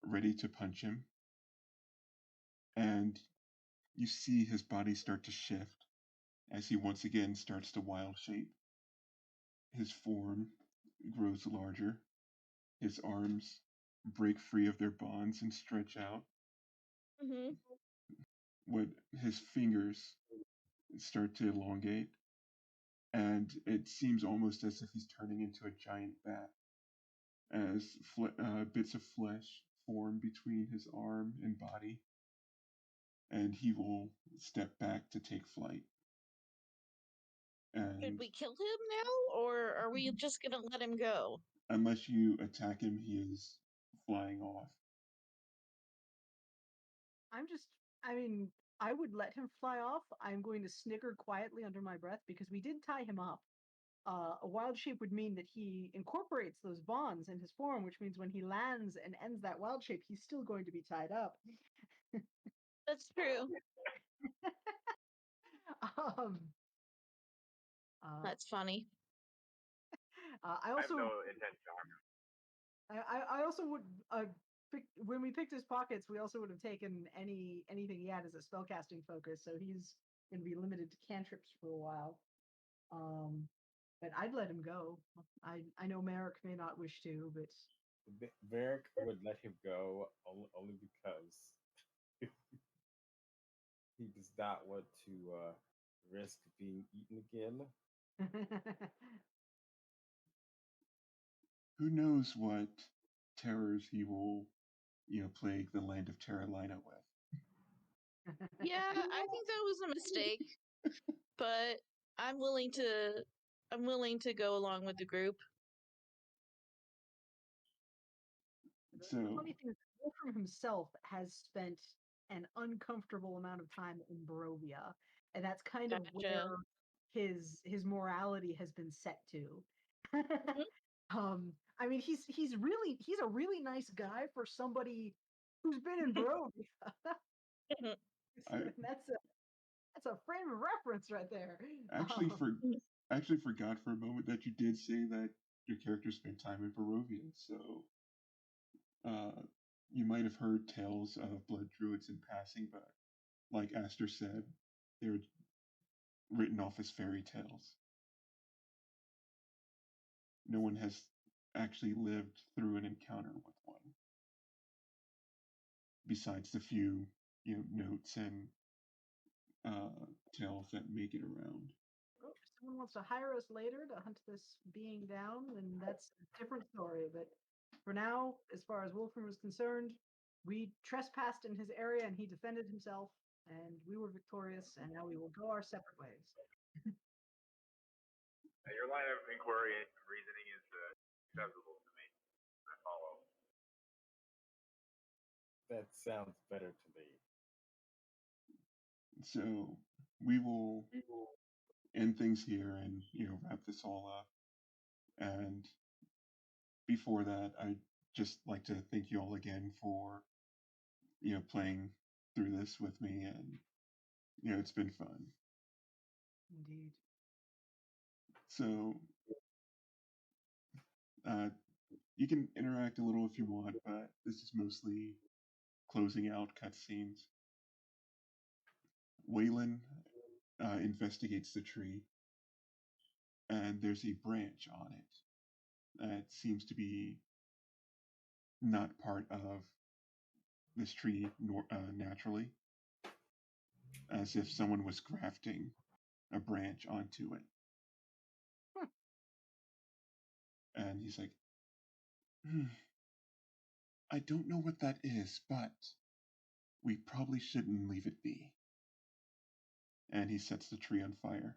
ready to punch him, and you see his body start to shift as he once again starts to wild shape. His form grows larger. His arms break free of their bonds and stretch out. What his fingers start to elongate, and it seems almost as if he's turning into a giant bat as bits of flesh form between his arm and body, and he will step back to take flight. Should And we kill him now, or are we just gonna let him go? unless you attack him, he is flying off. I would let him fly off. I'm going to snicker quietly under my breath because we did tie him up. A wild shape would mean that he incorporates those bonds in his form, which means when he lands and ends that wild shape, he's still going to be tied up. That's true. That's funny. I have also no intention of harming him. I also would when we picked his pockets, we also would have taken anything he had as a spellcasting focus, so he's going to be limited to cantrips for a while. But I'd let him go. I know Merric may not wish to, but Merric would let him go only because he does not want to risk being eaten again. Who knows what terrors he will, plague the land of Terralina with. Yeah, I think that was a mistake, but I'm willing to go along with the group. The So funny thing is, Wolfram himself has spent an uncomfortable amount of time in Barovia, and that's kind of where his morality has been set to. I mean, he's a really nice guy for somebody who's been in Barovia. That's a frame of reference right there. Actually forgot for a moment that you did say that your character spent time in Barovia, so you might have heard tales of blood druids in passing, but like Astur said, they're written off as fairy tales. No one has actually lived through an encounter with one, besides the few notes and tales that make it around. If someone wants to hire us later to hunt this being down, then that's a different story. But for now, as far as Wolfram was concerned, we trespassed in his area and he defended himself, and we were victorious, and now we will go our separate ways. Your line of inquiry and reasoning is acceptable to me. I follow. That sounds better to me. So we will end things here and wrap this all up. And before that, I'd just like to thank you all again for playing through this with me, and it's been fun. Indeed. So you can interact a little if you want, but this is mostly closing out cutscenes. Waylon investigates the tree, and there's a branch on it that seems to be not part of this tree naturally, as if someone was grafting a branch onto it. And he's like, I don't know what that is, but we probably shouldn't leave it be. And he sets the tree on fire.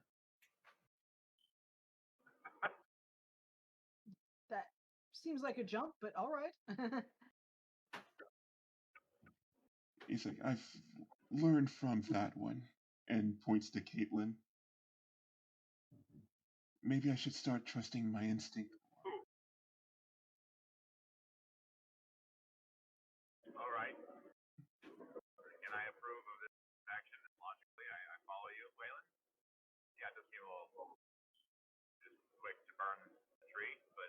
That seems like a jump, but all right. He's like, I've learned from that one, and points to Caitlin. Maybe I should start trusting my instinct. All right. Can I approve of this action? Logically, I follow you, Waylon. Yeah, it does seem a little just quick to burn the tree, but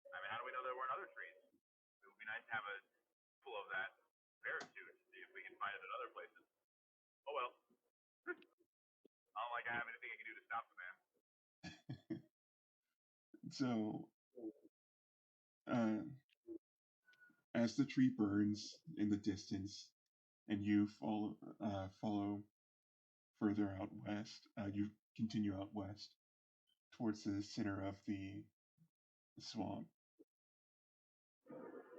I mean, how do we know there weren't other trees? It would be nice to have a full of that parachute to see if we can find it at other places. Oh well. I don't like I have anything I can do to stop the man. So, as the tree burns in the distance, and you follow further out west, you continue out west towards the center of the swamp.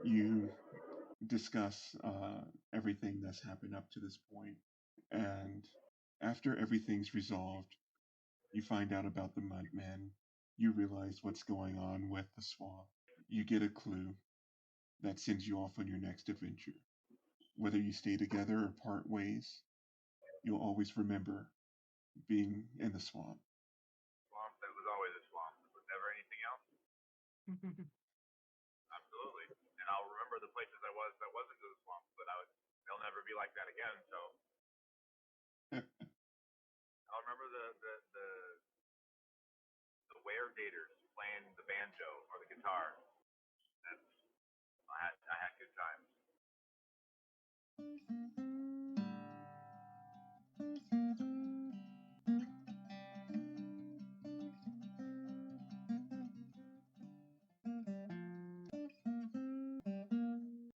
You discuss everything that's happened up to this point, and after everything's resolved, you find out about the Mudmen. You realize what's going on with the swamp. You get a clue that sends you off on your next adventure. Whether you stay together or part ways, you'll always remember being in the swamp. Swamp that was always a swamp. Was never anything else? Absolutely. And I'll remember the places I was that wasn't to the swamp, but they'll never be like that again, so I'll remember the were-gators playing the banjo or the guitar. I had good times.